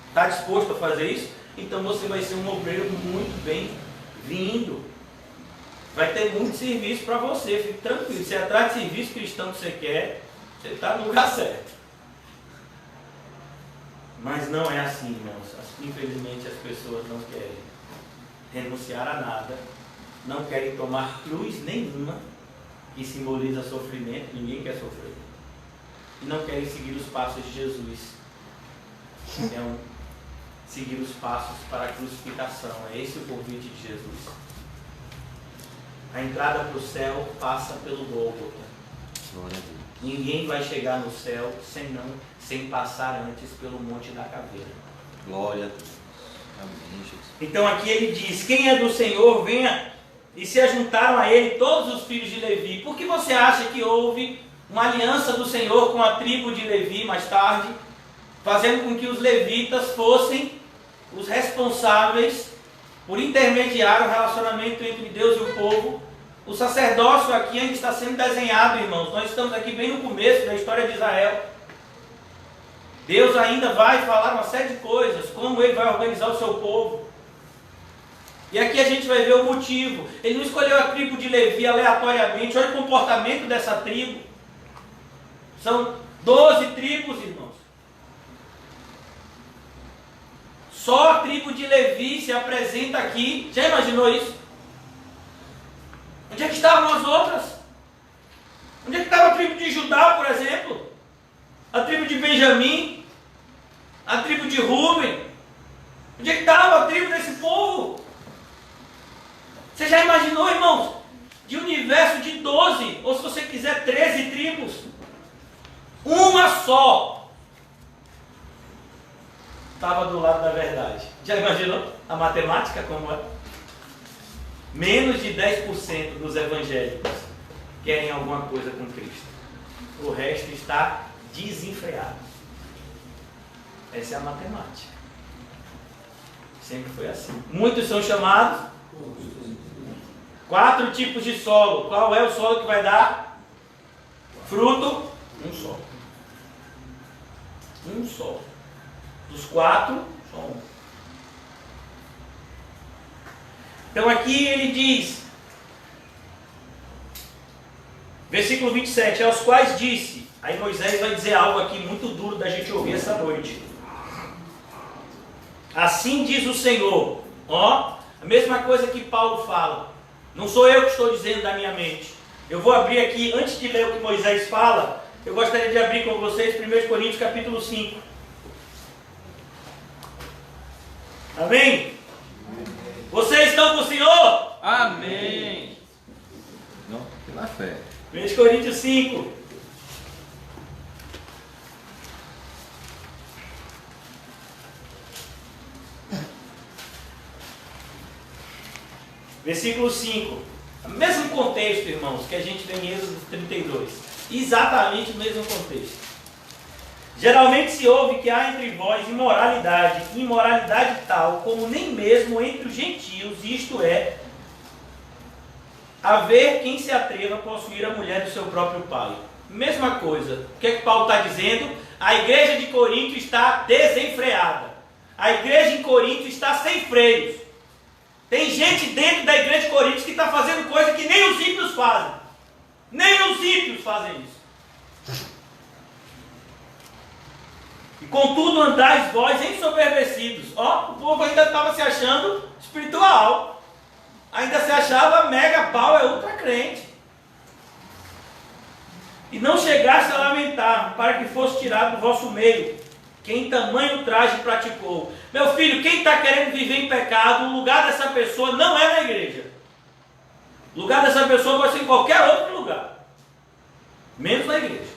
Está disposto a fazer isso? Então você vai ser um obreiro muito bem-vindo. Vai ter muito serviço para você, fique tranquilo. Se é atrás de serviço cristão que você quer, você está no lugar certo. Mas não é assim, irmãos. Infelizmente as pessoas não querem renunciar a nada, não querem tomar cruz nenhuma, que simboliza sofrimento, ninguém quer sofrer. E não querem seguir os passos de Jesus. Então, seguir os passos para a crucificação. É esse o convite de Jesus. A entrada para o céu passa pelo Gólgota. Glória a Deus. Ninguém vai chegar no céu sem passar antes pelo Monte da Caveira. Glória a Deus. Amém, Jesus. Então aqui ele diz, quem é do Senhor, venha. E se ajuntaram a ele todos os filhos de Levi. Por que você acha que houve uma aliança do Senhor com a tribo de Levi mais tarde, fazendo com que os levitas fossem os responsáveis por intermediar o relacionamento entre Deus e o povo? O sacerdócio aqui ainda está sendo desenhado, irmãos. Nós estamos aqui bem no começo da história de Israel. Deus ainda vai falar uma série de coisas, como Ele vai organizar o seu povo. E aqui a gente vai ver o motivo. Ele não escolheu a tribo de Levi aleatoriamente. Olha o comportamento dessa tribo. São 12 tribos, irmãos. Só a tribo de Levi se apresenta aqui. Já imaginou isso? Onde é que estavam as outras? Onde é que estava a tribo de Judá, por exemplo? A tribo de Benjamim? A tribo de Rúben? Onde é que estava a tribo desse povo? Você já imaginou, irmãos? De um universo de 12, ou se você quiser 13 tribos, uma só estava do lado da verdade. Já imaginou a matemática como é? Menos de 10% dos evangélicos querem alguma coisa com Cristo. O resto está desenfreado. Essa é a matemática. Sempre foi assim. Muitos são chamados. 4 tipos de solo. Qual é o solo que vai dar fruto? Um só. Um só. Dos 4, só um. Então aqui ele diz, versículo 27, aos quais disse, aí Moisés vai dizer algo aqui muito duro da gente ouvir essa noite. Assim diz o Senhor, ó, a mesma coisa que Paulo fala, não sou eu que estou dizendo da minha mente. Eu vou abrir aqui, antes de ler o que Moisés fala, eu gostaria de abrir com vocês 1 Coríntios capítulo 5. Amém? Vocês estão com o Senhor? Amém. Não, pela fé. 1 Coríntios 5. Versículo 5. O mesmo contexto, irmãos, que a gente vê em Êxodo 32. Exatamente o mesmo contexto. Geralmente se ouve que há entre vós imoralidade tal como nem mesmo entre os gentios, isto é, haver quem se atreva a possuir a mulher do seu próprio pai. Mesma coisa. O que é que Paulo está dizendo? A igreja de Corinto está desenfreada. A igreja em Corinto está sem freios. Tem gente dentro da igreja de Corinto que está fazendo coisa que nem os ímpios fazem. Nem os ímpios fazem isso. E contudo andais vós ensoberbecidos. Ó, o povo ainda estava se achando espiritual. Ainda se achava mega pau, é ultra crente. E não chegaste a lamentar para que fosse tirado do vosso meio quem tamanho traje praticou. Meu filho, quem está querendo viver em pecado, o lugar dessa pessoa não é na igreja. O lugar dessa pessoa pode ser em qualquer outro lugar, menos na igreja.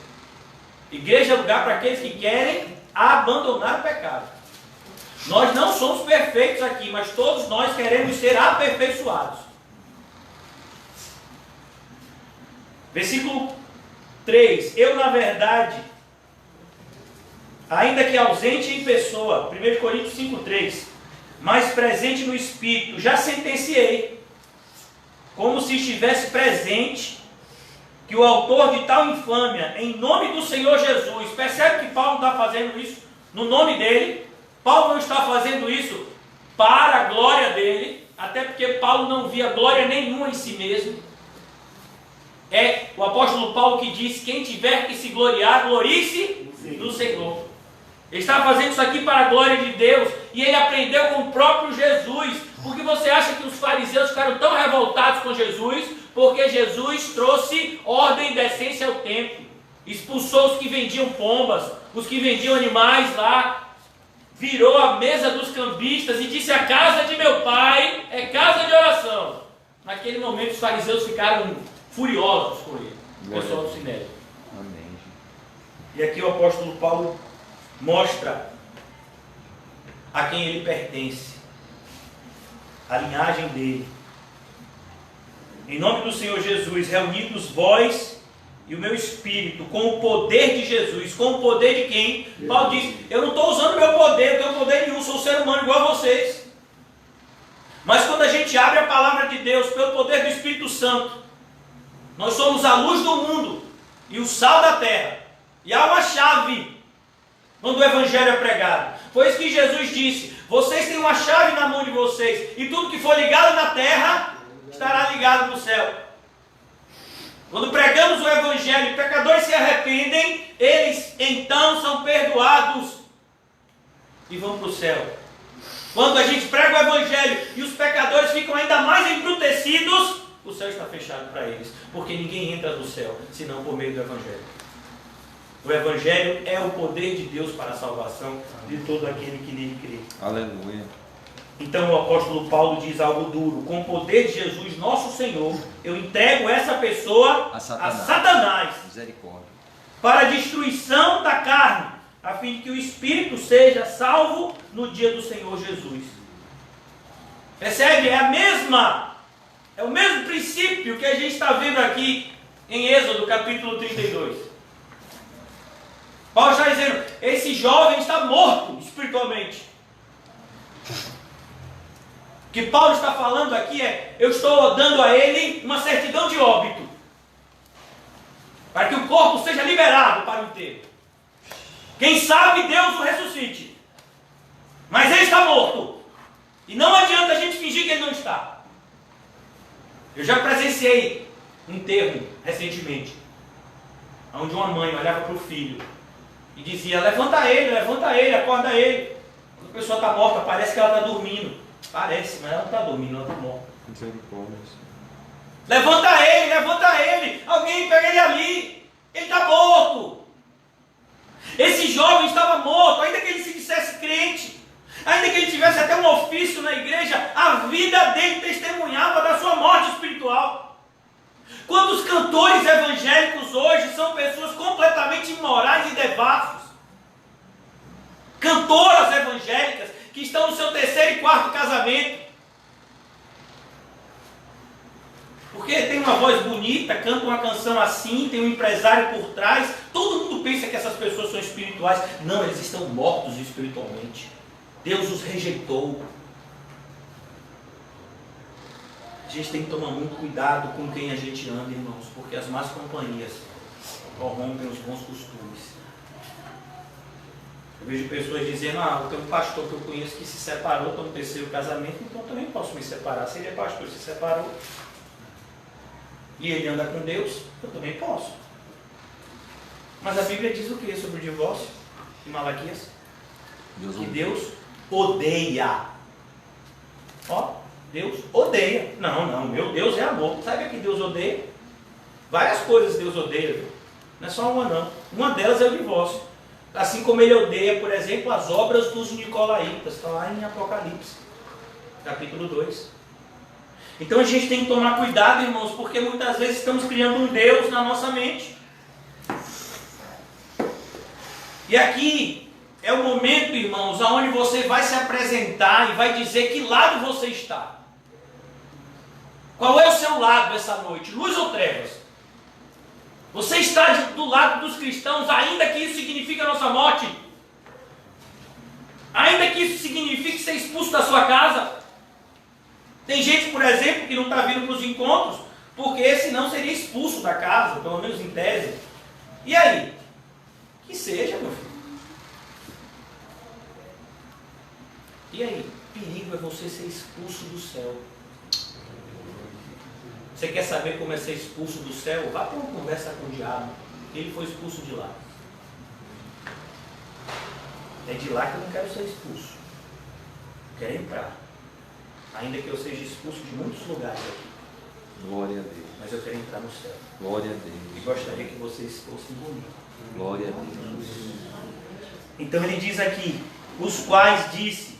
Igreja é lugar para aqueles que querem abandonar o pecado. Nós não somos perfeitos aqui, mas todos nós queremos ser aperfeiçoados. Versículo 3. Eu, na verdade, ainda que ausente em pessoa, 1 Coríntios 5,3, mas presente no Espírito, já sentenciei, como se estivesse presente, que o autor de tal infâmia, em nome do Senhor Jesus, percebe que Paulo está fazendo isso no nome dele. Paulo não está fazendo isso para a glória dele, até porque Paulo não via glória nenhuma em si mesmo. É o apóstolo Paulo que diz: quem tiver que se gloriar, glorie-se no Senhor. Ele está fazendo isso aqui para a glória de Deus, e ele aprendeu com o próprio Jesus. Porque você acha que os fariseus ficaram tão revoltados com Jesus? Porque Jesus trouxe ordem e decência ao templo, expulsou os que vendiam pombas, os que vendiam animais lá, virou a mesa dos cambistas e disse: a casa de meu pai é casa de oração. Naquele momento os fariseus ficaram furiosos com ele, o pessoal do Sinédrio. Amém. E aqui o apóstolo Paulo mostra a quem ele pertence, a linhagem dele. Em nome do Senhor Jesus, reunidos vós e o meu espírito, com o poder de Jesus. Com o poder de quem? Paulo diz: eu não estou usando o meu poder, eu não tenho poder nenhum, sou um ser humano igual a vocês. Mas quando a gente abre a palavra de Deus, pelo poder do Espírito Santo, nós somos a luz do mundo e o sal da terra. E há uma chave quando o Evangelho é pregado. Foi isso que Jesus disse: vocês têm uma chave na mão de vocês, e tudo que for ligado na terra estará ligado no céu. Quando pregamos o Evangelho e pecadores se arrependem, eles então são perdoados e vão para o céu. Quando a gente prega o Evangelho e os pecadores ficam ainda mais embrutecidos, o céu está fechado para eles, porque ninguém entra no céu senão por meio do Evangelho. O Evangelho é o poder de Deus para a salvação de todo aquele que nele crê. Aleluia. Então o apóstolo Paulo diz algo duro: com o poder de Jesus nosso Senhor, eu entrego essa pessoa a Satanás, Misericórdia. para a destruição da carne, a fim de que o espírito seja salvo no dia do Senhor Jesus. Percebe? É o mesmo princípio que a gente está vendo aqui em Êxodo capítulo 32. Paulo está dizendo: esse jovem está morto espiritualmente. O que Paulo está falando aqui é: eu estou dando a ele uma certidão de óbito, para que o corpo seja liberado para o enterro. Quem sabe Deus o ressuscite, mas ele está morto, e não adianta a gente fingir que ele não está. Eu já presenciei um enterro recentemente, onde uma mãe olhava para o filho e dizia: levanta ele, acorda ele. Quando a pessoa está morta, parece que ela está dormindo. Parece, mas ela não está dormindo, ela está morta. Levanta ele, alguém pega ele ali, ele está morto. Esse jovem estava morto, ainda que ele se dissesse crente, ainda que ele tivesse até um ofício na igreja, a vida dele testemunhava da sua morte espiritual. Quantos cantores evangélicos hoje são pessoas completamente imorais e devassos? Cantoras evangélicas que estão no seu 3º e 4º casamento, porque tem uma voz bonita, canta uma canção assim, tem um empresário por trás, todo mundo pensa que essas pessoas são espirituais. Não, eles estão mortos espiritualmente. Deus os rejeitou. A gente tem que tomar muito cuidado com quem a gente anda, irmãos, porque as más companhias corrompem os bons costumes. Eu vejo pessoas dizendo: tem um pastor que eu conheço que se separou, está no 3º casamento, então eu também posso me separar. Se ele é pastor e se separou, e ele anda com Deus, eu também posso. Mas a Bíblia diz o que sobre o divórcio? Em Malaquias? Que Deus odeia. Deus odeia. Não, meu Deus é amor. Sabe o que Deus odeia? Várias coisas Deus odeia, viu? Não é só uma não. Uma delas é o divórcio. Assim como ele odeia, por exemplo, as obras dos nicolaítas. Está lá em Apocalipse, capítulo 2. Então a gente tem que tomar cuidado, irmãos, porque muitas vezes estamos criando um Deus na nossa mente. E aqui é o momento, irmãos, onde você vai se apresentar e vai dizer que lado você está. Qual é o seu lado essa noite? Luz ou trevas? Você está do lado dos cristãos, ainda que isso signifique a nossa morte? Ainda que isso signifique ser expulso da sua casa? Tem gente, por exemplo, que não está vindo para os encontros, porque senão seria expulso da casa, pelo menos em tese. E aí? Que seja, meu filho. E aí? Perigo é você ser expulso do céu. Você quer saber como é ser expulso do céu? Vá para uma conversa com o diabo. Ele foi expulso de lá. É de lá que eu não quero ser expulso. Eu quero entrar. Ainda que eu seja expulso de muitos lugares aqui. Glória a Deus. Mas eu quero entrar no céu. Glória a Deus. E gostaria que vocês fossem comigo. Glória a Deus. Então ele diz aqui, os quais disse,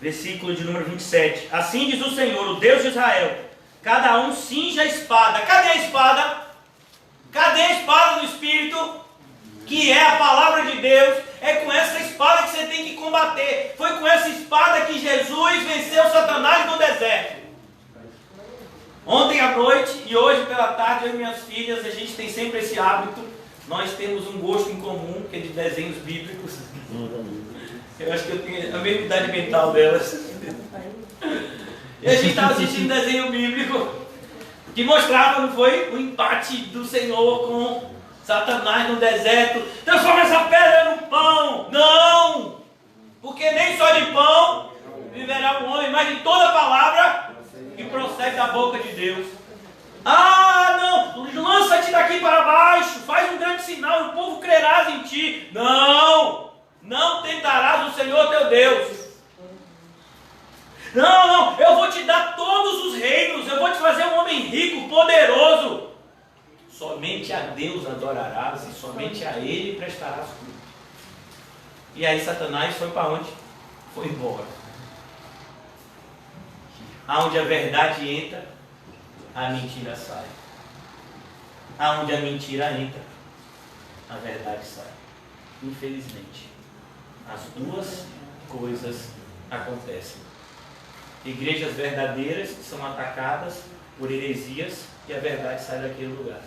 versículo de número 27, assim diz o Senhor, o Deus de Israel, cada um cinja a espada. Cadê a espada? Cadê a espada do Espírito? Que é a palavra de Deus. É com essa espada que você tem que combater. Foi com essa espada que Jesus venceu Satanás no deserto. Ontem à noite e hoje pela tarde, eu e minhas filhas, a gente tem sempre esse hábito. Nós temos um gosto em comum, que é de desenhos bíblicos. Eu acho que eu tenho a mesma idade mental delas. E a gente estava assistindo um desenho bíblico que mostrava, não foi, o empate do Senhor com Satanás no deserto. Transforma essa pedra no pão. Não! Porque nem só de pão viverá o homem, mas de toda palavra que procede da boca de Deus. Ah, não! Lança-te daqui para baixo, faz um grande sinal e o povo crerás em ti. Não! Não tentarás o Senhor teu Deus. Não, eu vou te dar todos os reinos, eu vou te fazer um homem rico, poderoso. Somente a Deus adorarás e somente a Ele prestarás culto. E aí Satanás foi para onde? Foi embora. Aonde a verdade entra, a mentira sai. Aonde a mentira entra, a verdade sai. Infelizmente, as duas coisas acontecem. Igrejas verdadeiras que são atacadas por heresias e a verdade sai daquele lugar.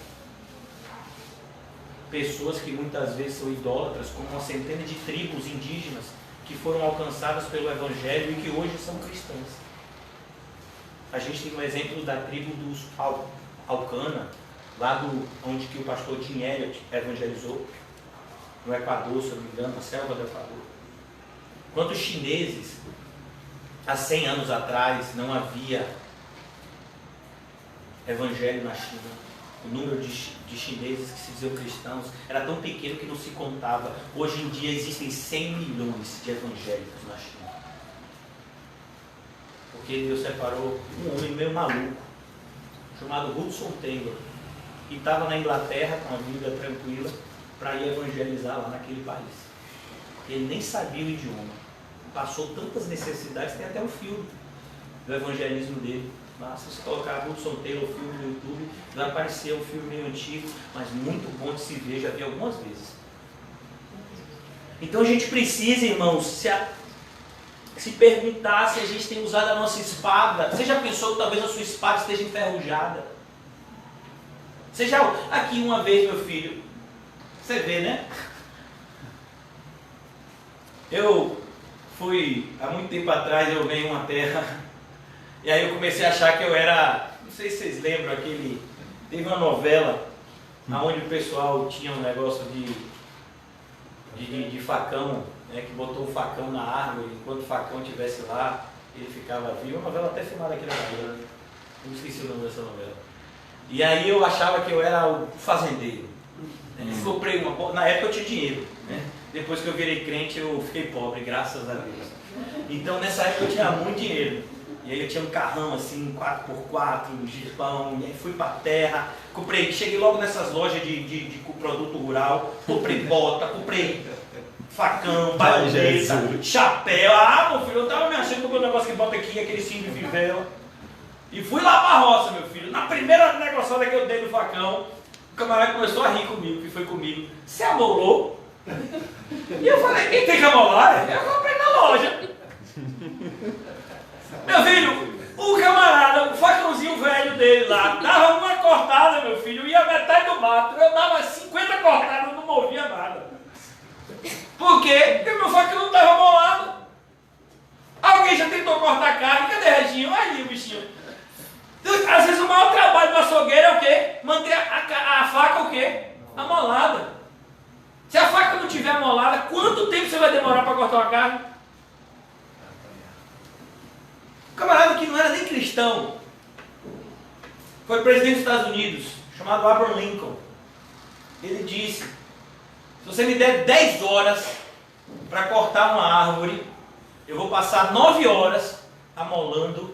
Pessoas que muitas vezes são idólatras, como uma centena de tribos indígenas que foram alcançadas pelo Evangelho e que hoje são cristãs. A gente tem um exemplo da tribo dos Alcana, lá onde que o pastor Tim Elliott evangelizou, no Equador, se eu não me engano, na selva do Equador. Quantos chineses, há 100 anos atrás, não havia evangelho na China. O número de chineses que se diziam cristãos era tão pequeno que não se contava. Hoje em dia existem 100 milhões de evangélicos na China. Porque Deus separou um homem meio maluco, chamado Hudson Taylor, que estava na Inglaterra com a vida tranquila, para ir evangelizar lá naquele país. Ele nem sabia o idioma. Passou tantas necessidades, tem até um filme do evangelismo dele. Basta se colocar Hudson Taylor, filme no YouTube, vai aparecer um filme meio antigo, mas muito bom de se ver, já vi algumas vezes. Então a gente precisa, irmãos, se perguntar se a gente tem usado a nossa espada. Você já pensou que talvez a sua espada esteja enferrujada? Você já, aqui uma vez, meu filho, você vê, né? Eu fui, há muito tempo atrás, eu venho uma terra, e aí eu comecei a achar que eu era, não sei se vocês lembram, teve uma novela, onde o pessoal tinha um negócio de facão, né, que botou o facão na árvore, enquanto o facão estivesse lá, ele ficava vivo. Uma novela até filmada aqui na Bahia, né? Eu não esqueci o nome dessa novela. E aí eu achava que eu era o fazendeiro. Comprei na época eu tinha dinheiro, né? Depois que eu virei crente eu fiquei pobre, graças a Deus. Então nessa época eu tinha muito dinheiro. E aí eu tinha um carrão assim, 4x4, um jipão, e aí fui pra terra, cheguei logo nessas lojas de produto rural, comprei bota, comprei facão, baioneta, chapéu. Ah, meu filho, eu tava me achando com o negócio que bota aqui, aquele cinto de fivela. E fui lá pra roça, meu filho. Na primeira negociada que eu dei no facão, o camarada começou a rir comigo, que foi comigo. Você amolou? E eu falei, quem tem que amolar? Eu comprei na loja. Meu filho, o camarada, o facãozinho velho dele lá, dava uma cortada, meu filho, ia metade do mato. Eu dava 50 cortadas, não movia nada. Por quê? Porque meu facão não estava molado. Alguém já tentou cortar carne? Cadê Reginho? Aí o bichinho. Às vezes o maior trabalho do açougueiro é o quê? Manter a faca o quê? Amolada. Se a faca não estiver amolada, quanto tempo você vai demorar para cortar uma carne? Um camarada que não era nem cristão, foi presidente dos Estados Unidos, chamado Abraham Lincoln. Ele disse, se você me der 10 horas para cortar uma árvore, eu vou passar 9 horas amolando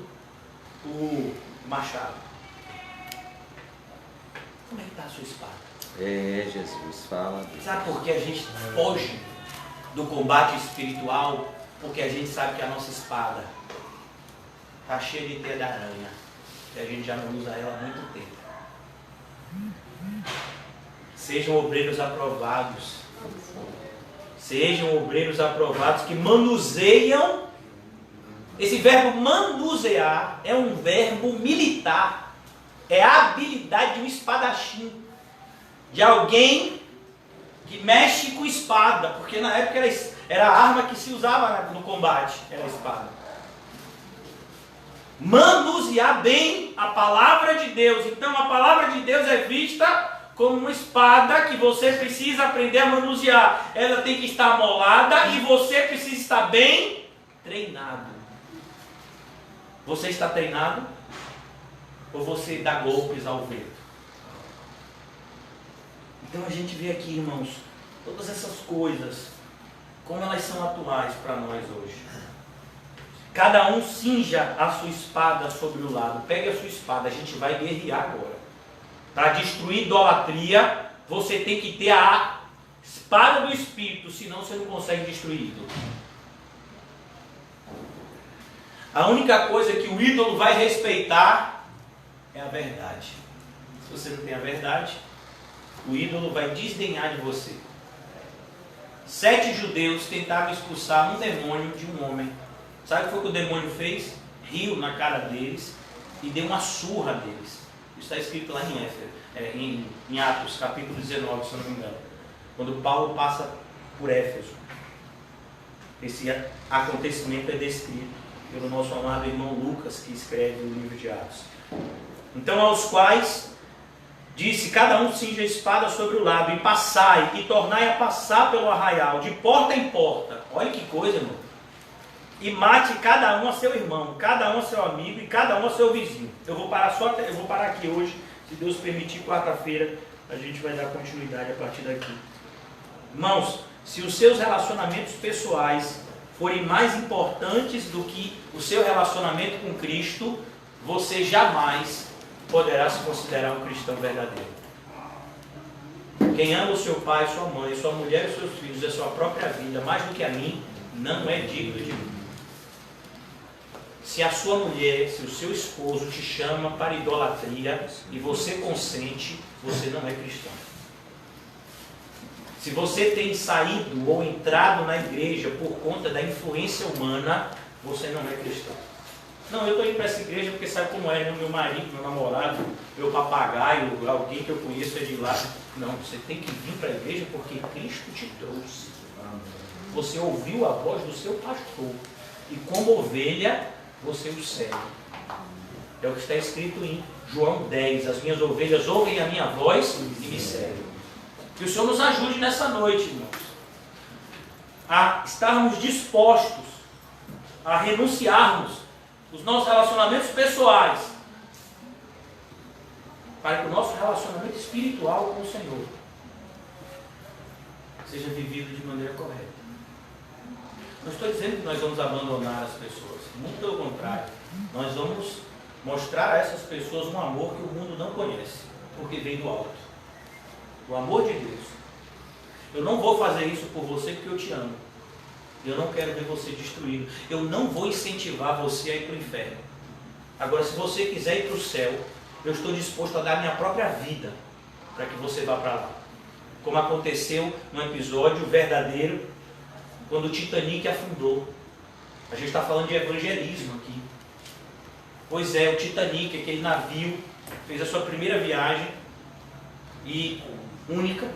o machado. Como é que está a sua espada? Jesus, fala. Sabe por que a gente foge do combate espiritual? Porque a gente sabe que a nossa espada está cheia de teia de aranha. E a gente já não usa ela há muito tempo. Sejam obreiros aprovados. Sejam obreiros aprovados que manuseiam. Esse verbo manusear é um verbo militar. É a habilidade de um espadachim. De alguém que mexe com espada. Porque na época era a arma que se usava no combate. Era a espada. Manusear bem a palavra de Deus. Então a palavra de Deus é vista como uma espada que você precisa aprender a manusear. Ela tem que estar amolada e você precisa estar bem treinado. Você está treinado? Ou você dá golpes ao vento? Então a gente vê aqui, irmãos, todas essas coisas, como elas são atuais para nós hoje. Cada um cinja a sua espada sobre o lado. Pegue a sua espada, a gente vai guerrear agora. Para destruir idolatria, você tem que ter a espada do Espírito, senão você não consegue destruir ídolo. A única coisa que o ídolo vai respeitar é a verdade. Se você não tem a verdade, o ídolo vai desdenhar de você. 7 judeus tentaram expulsar um demônio de um homem. Sabe o que foi que o demônio fez? Riu na cara deles e deu uma surra deles. Isso está escrito lá em Éfeso, em Atos, capítulo 19, se eu não me engano. Quando Paulo passa por Éfeso. Esse acontecimento é descrito pelo nosso amado irmão Lucas, que escreve o livro de Atos. Então, aos quais disse, cada um cinja a espada sobre o lado, e passai, e tornai a passar pelo arraial, de porta em porta. Olha que coisa, irmão. E mate cada um a seu irmão, cada um a seu amigo, e cada um a seu vizinho. Eu vou parar aqui hoje, se Deus permitir, quarta-feira, a gente vai dar continuidade a partir daqui. Irmãos, se os seus relacionamentos pessoais forem mais importantes do que o seu relacionamento com Cristo, você jamais poderá se considerar um cristão verdadeiro. Quem ama o seu pai, sua mãe, sua mulher e seus filhos, a sua própria vida, mais do que a mim, não é digno de mim. Se a sua mulher, se o seu esposo te chama para idolatria e você consente, você não é cristão. Se você tem saído ou entrado na igreja por conta da influência humana, você não é cristão. Não, eu estou indo para essa igreja porque sabe como é, meu marido, meu namorado, meu papagaio, alguém que eu conheço é de lá. Não, você tem que vir para a igreja porque Cristo te trouxe. Você ouviu a voz do seu pastor e como ovelha, você o segue. É o que está escrito em João 10. As minhas ovelhas ouvem a minha voz e me seguem. Que o Senhor nos ajude nessa noite, irmãos, a estarmos dispostos a renunciarmos os nossos relacionamentos pessoais para que o nosso relacionamento espiritual com o Senhor seja vivido de maneira correta. Não estou dizendo que nós vamos abandonar as pessoas, muito pelo contrário, nós vamos mostrar a essas pessoas um amor que o mundo não conhece, porque vem do alto. O amor de Deus. Eu não vou fazer isso por você porque eu te amo. Eu não quero ver você destruído. Eu não vou incentivar você a ir para o inferno. Agora, se você quiser ir para o céu, eu estou disposto a dar minha própria vida para que você vá para lá. Como aconteceu no episódio verdadeiro, quando o Titanic afundou. A gente está falando de evangelismo aqui. Pois é, o Titanic, aquele navio, fez a sua primeira viagem e única,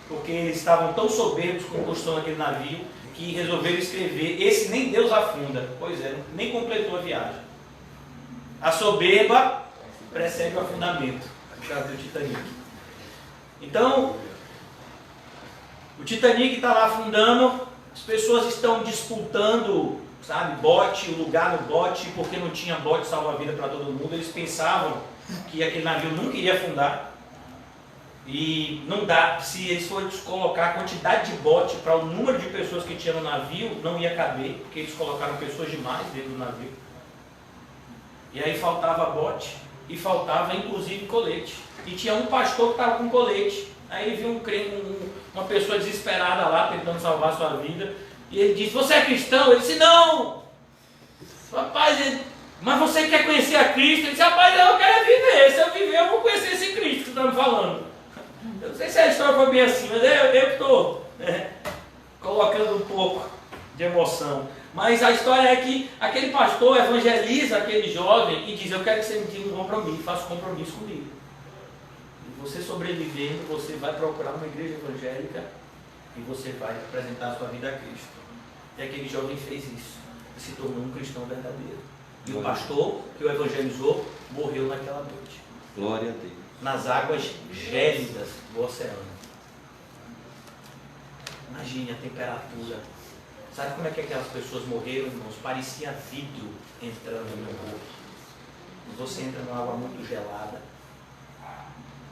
porque eles estavam tão soberbos com a construção daquele navio que resolveram escrever: esse nem Deus afunda. Pois é, nem completou a viagem. A soberba precede o afundamento, no caso do Titanic. Então, o Titanic está lá afundando, as pessoas estão disputando, sabe, bote, o lugar no bote, porque não tinha bote salva-vida para todo mundo. Eles pensavam que aquele navio nunca iria afundar. E não dá, se eles forem colocar a quantidade de bote para o número de pessoas que tinha no navio, não ia caber, porque eles colocaram pessoas demais dentro do navio. E aí faltava bote e faltava inclusive colete. E tinha um pastor que estava com colete. Aí ele viu uma pessoa desesperada lá tentando salvar a sua vida. E ele disse: você é cristão? Ele disse: não. Rapaz, mas você quer conhecer a Cristo? Ele disse: rapaz, eu quero viver. Se eu viver, eu vou conhecer esse Cristo que você está me falando. Eu não sei se a história foi bem assim, mas eu que estou colocando um pouco de emoção. Mas a história é que aquele pastor evangeliza aquele jovem e diz: eu quero que você me diga um compromisso, faça um compromisso comigo. E você sobrevivendo, você vai procurar uma igreja evangélica e você vai apresentar a sua vida a Cristo. E aquele jovem fez isso, e se tornou um cristão verdadeiro. E o pastor que o evangelizou morreu naquela noite. Glória a Deus. Nas águas gélidas do oceano. Imagine a temperatura. Sabe como é que aquelas pessoas morreram, irmãos? Parecia vidro entrando no corpo. Você entra numa água muito gelada,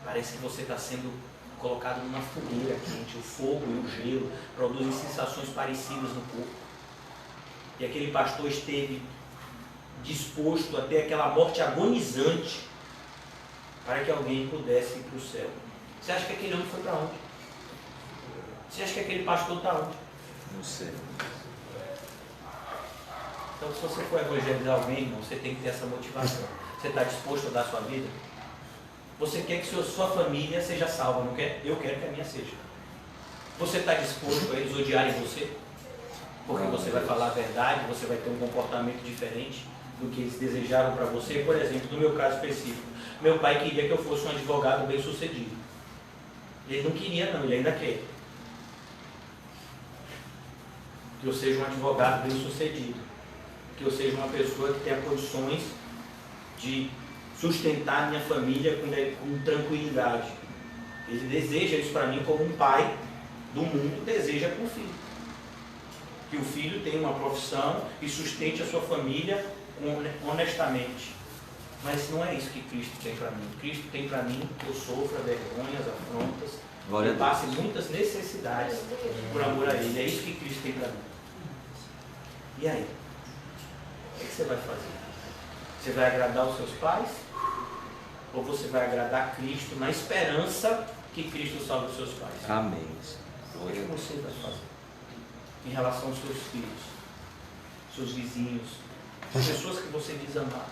parece que você está sendo colocado numa fogueira quente. O fogo e o gelo produzem sensações parecidas no corpo. E aquele pastor esteve disposto a ter aquela morte agonizante para que alguém pudesse ir para o céu. Você acha que aquele homem foi para onde? Você acha que aquele pastor está onde? Não sei. Então, se você for evangelizar alguém, irmão, você tem que ter essa motivação. Você está disposto a dar a sua vida? Você quer que sua família seja salva, não quer? Eu quero que a minha seja. Você está disposto a eles odiarem você? Porque você vai falar a verdade, você vai ter um comportamento diferente do que eles desejaram para você. Por exemplo, no meu caso específico, meu pai queria que eu fosse um advogado bem sucedido. Ele não queria não, ele ainda quer. Que eu seja um advogado bem sucedido. Que eu seja uma pessoa que tenha condições de sustentar minha família com tranquilidade. Ele deseja isso para mim como um pai do mundo deseja para o filho. Que o filho tenha uma profissão e sustente a sua família honestamente. Mas não é isso que Cristo tem para mim. Cristo tem para mim que eu sofra vergonhas, afrontas, que passe muitas necessidades por amor a Ele. É isso que Cristo tem para mim. E aí? O que você vai fazer? Você vai agradar os seus pais? Ou você vai agradar Cristo na esperança que Cristo salve os seus pais? Amém. O que você vai fazer em relação aos seus filhos, seus vizinhos, as pessoas que você diz amar?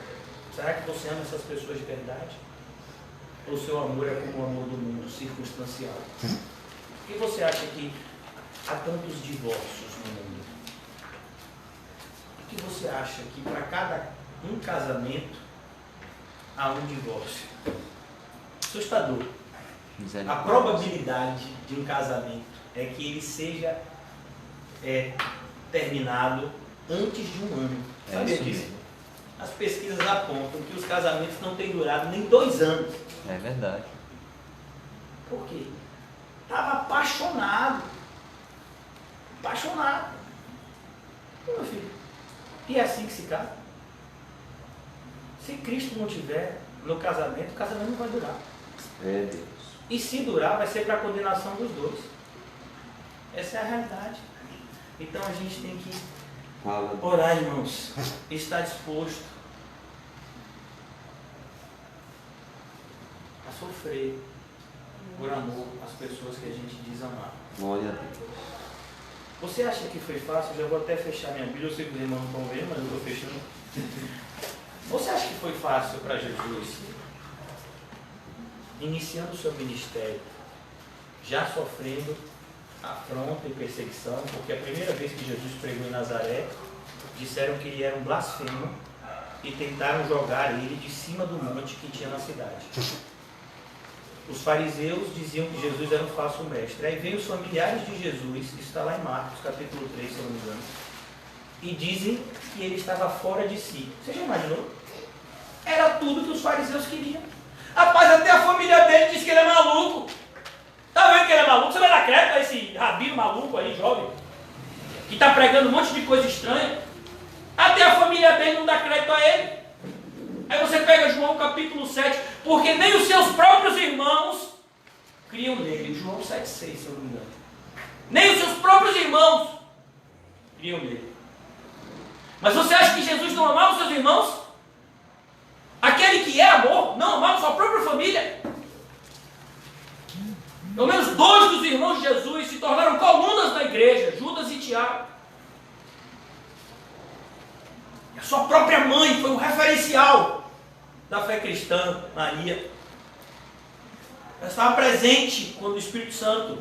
Será que você ama essas pessoas de verdade? Ou o seu amor é como o amor do mundo, circunstancial? Por que você acha que há tantos divórcios no mundo? Por que você acha que para cada um casamento há um divórcio? Assustador. A probabilidade de um casamento é que ele seja terminado antes de um ano. Sabia disso? As pesquisas apontam que os casamentos não têm durado nem 2 anos. É verdade. Por quê? Estava apaixonado. Apaixonado. Meu filho, e é assim que se casa? Se Cristo não tiver no casamento, o casamento não vai durar. É Deus. E se durar, vai ser para a condenação dos dois. Essa é a realidade. Então a gente tem que orar, irmãos, estar disposto a sofrer por amor às pessoas que a gente diz amar. Glória a Deus. Você acha que foi fácil? Eu já vou até fechar minha Bíblia, eu sei que os irmãos não estão vendo, mas eu estou fechando. Você acha que foi fácil para Jesus, iniciando o seu ministério, já sofrendo afronta e perseguição, porque a primeira vez que Jesus pregou em Nazaré, disseram que ele era um blasfemo e tentaram jogar ele de cima do monte que tinha na cidade. Os fariseus diziam que Jesus era um falso mestre. Aí veio os familiares de Jesus, isso está lá em Marcos, capítulo 3, se eu não me engano, e dizem que ele estava fora de si. Você já imaginou? Era tudo que os fariseus queriam. Rapaz, até a família dele disse que ele é maluco. Tá vendo que ele é maluco? Você vai dar crédito a esse rabino maluco aí, jovem, que está pregando um monte de coisa estranha? Até a família dele não dá crédito a ele. Aí você pega João capítulo 7, porque nem os seus próprios irmãos criam nele. João 7,6, se eu não me engano. Nem os seus próprios irmãos criam nele. Mas você acha que Jesus não amava os seus irmãos? Aquele que é amor, não amava sua própria família? Pelo menos 2 dos irmãos de Jesus se tornaram colunas da igreja, Judas e Tiago. A sua própria mãe foi o referencial da fé cristã, Maria. Ela estava presente quando o Espírito Santo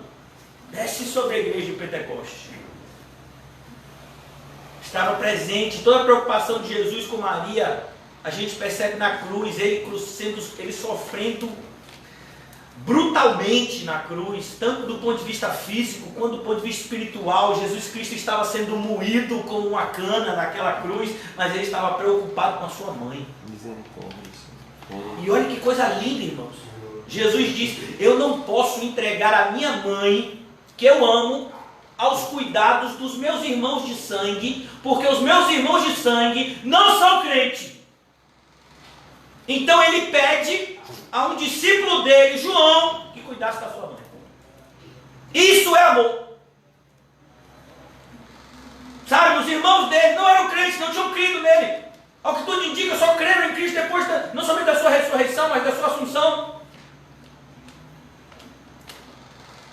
desce sobre a igreja de Pentecostes. Estava presente, toda a preocupação de Jesus com Maria, a gente percebe na cruz, ele sofrendo brutalmente na cruz, tanto do ponto de vista físico quanto do ponto de vista espiritual. Jesus Cristo estava sendo moído como uma cana naquela cruz, mas ele estava preocupado com a sua mãe. Misericórdia. E olha que coisa linda, irmãos. Jesus disse: eu não posso entregar a minha mãe, que eu amo, aos cuidados dos meus irmãos de sangue, porque os meus irmãos de sangue não são crentes. Então ele pede a um discípulo dele, João, que cuidasse da sua mãe. Isso é amor. Sabe, os irmãos dele não eram crentes, não tinham crido nele. Ao que tudo indica, só creram em Cristo depois, não somente da sua ressurreição, mas da sua assunção.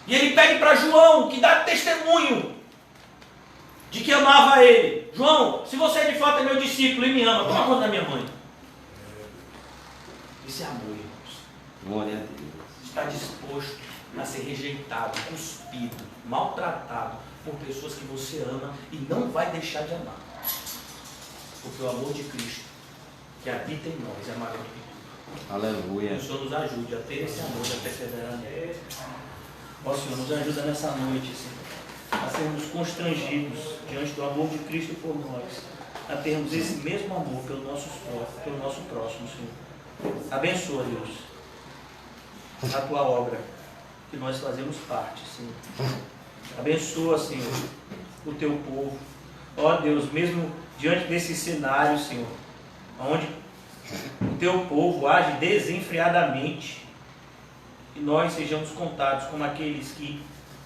E ele pede para João, que dá testemunho de que amava ele: João, se você de fato é meu discípulo e me ama, toma conta da minha mãe. Isso é amor, irmãos. Glória a Deus. Está disposto a ser rejeitado, cuspido, maltratado por pessoas que você ama e não vai deixar de amar. Porque o amor de Cristo que habita em nós é maior do que tudo. Aleluia. Que o Senhor nos ajude a ter esse amor, a perseverar nele. Ó Senhor, nos ajuda nessa noite, Senhor, a sermos constrangidos diante do amor de Cristo por nós, a termos esse mesmo amor pelo nosso próximo, Senhor. Abençoa, Deus, a tua obra, que nós fazemos parte, Senhor. Abençoa, Senhor, o teu povo. Ó Deus, mesmo diante desse cenário, Senhor, onde o teu povo age desenfreadamente, que nós sejamos contados como aqueles que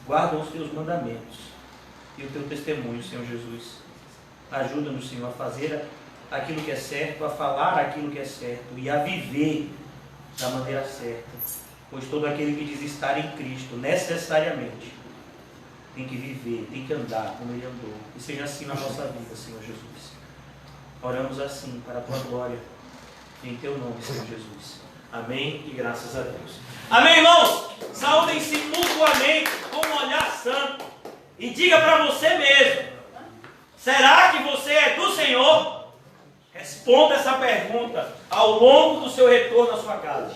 guardam os teus mandamentos e o teu testemunho, Senhor Jesus. Ajuda-nos, Senhor, a fazer aquilo que é certo, a falar aquilo que é certo e a viver da maneira certa. Pois todo aquele que diz estar em Cristo, necessariamente, tem que viver, tem que andar como ele andou. E seja assim na nossa vida, Senhor Jesus. Oramos assim, para a tua glória, em teu nome, Senhor Jesus. Amém e graças a Deus. Amém, irmãos? Saúdem-se mutuamente com um olhar santo. E diga para você mesmo: será que você é do Senhor? Responda essa pergunta ao longo do seu retorno à sua casa.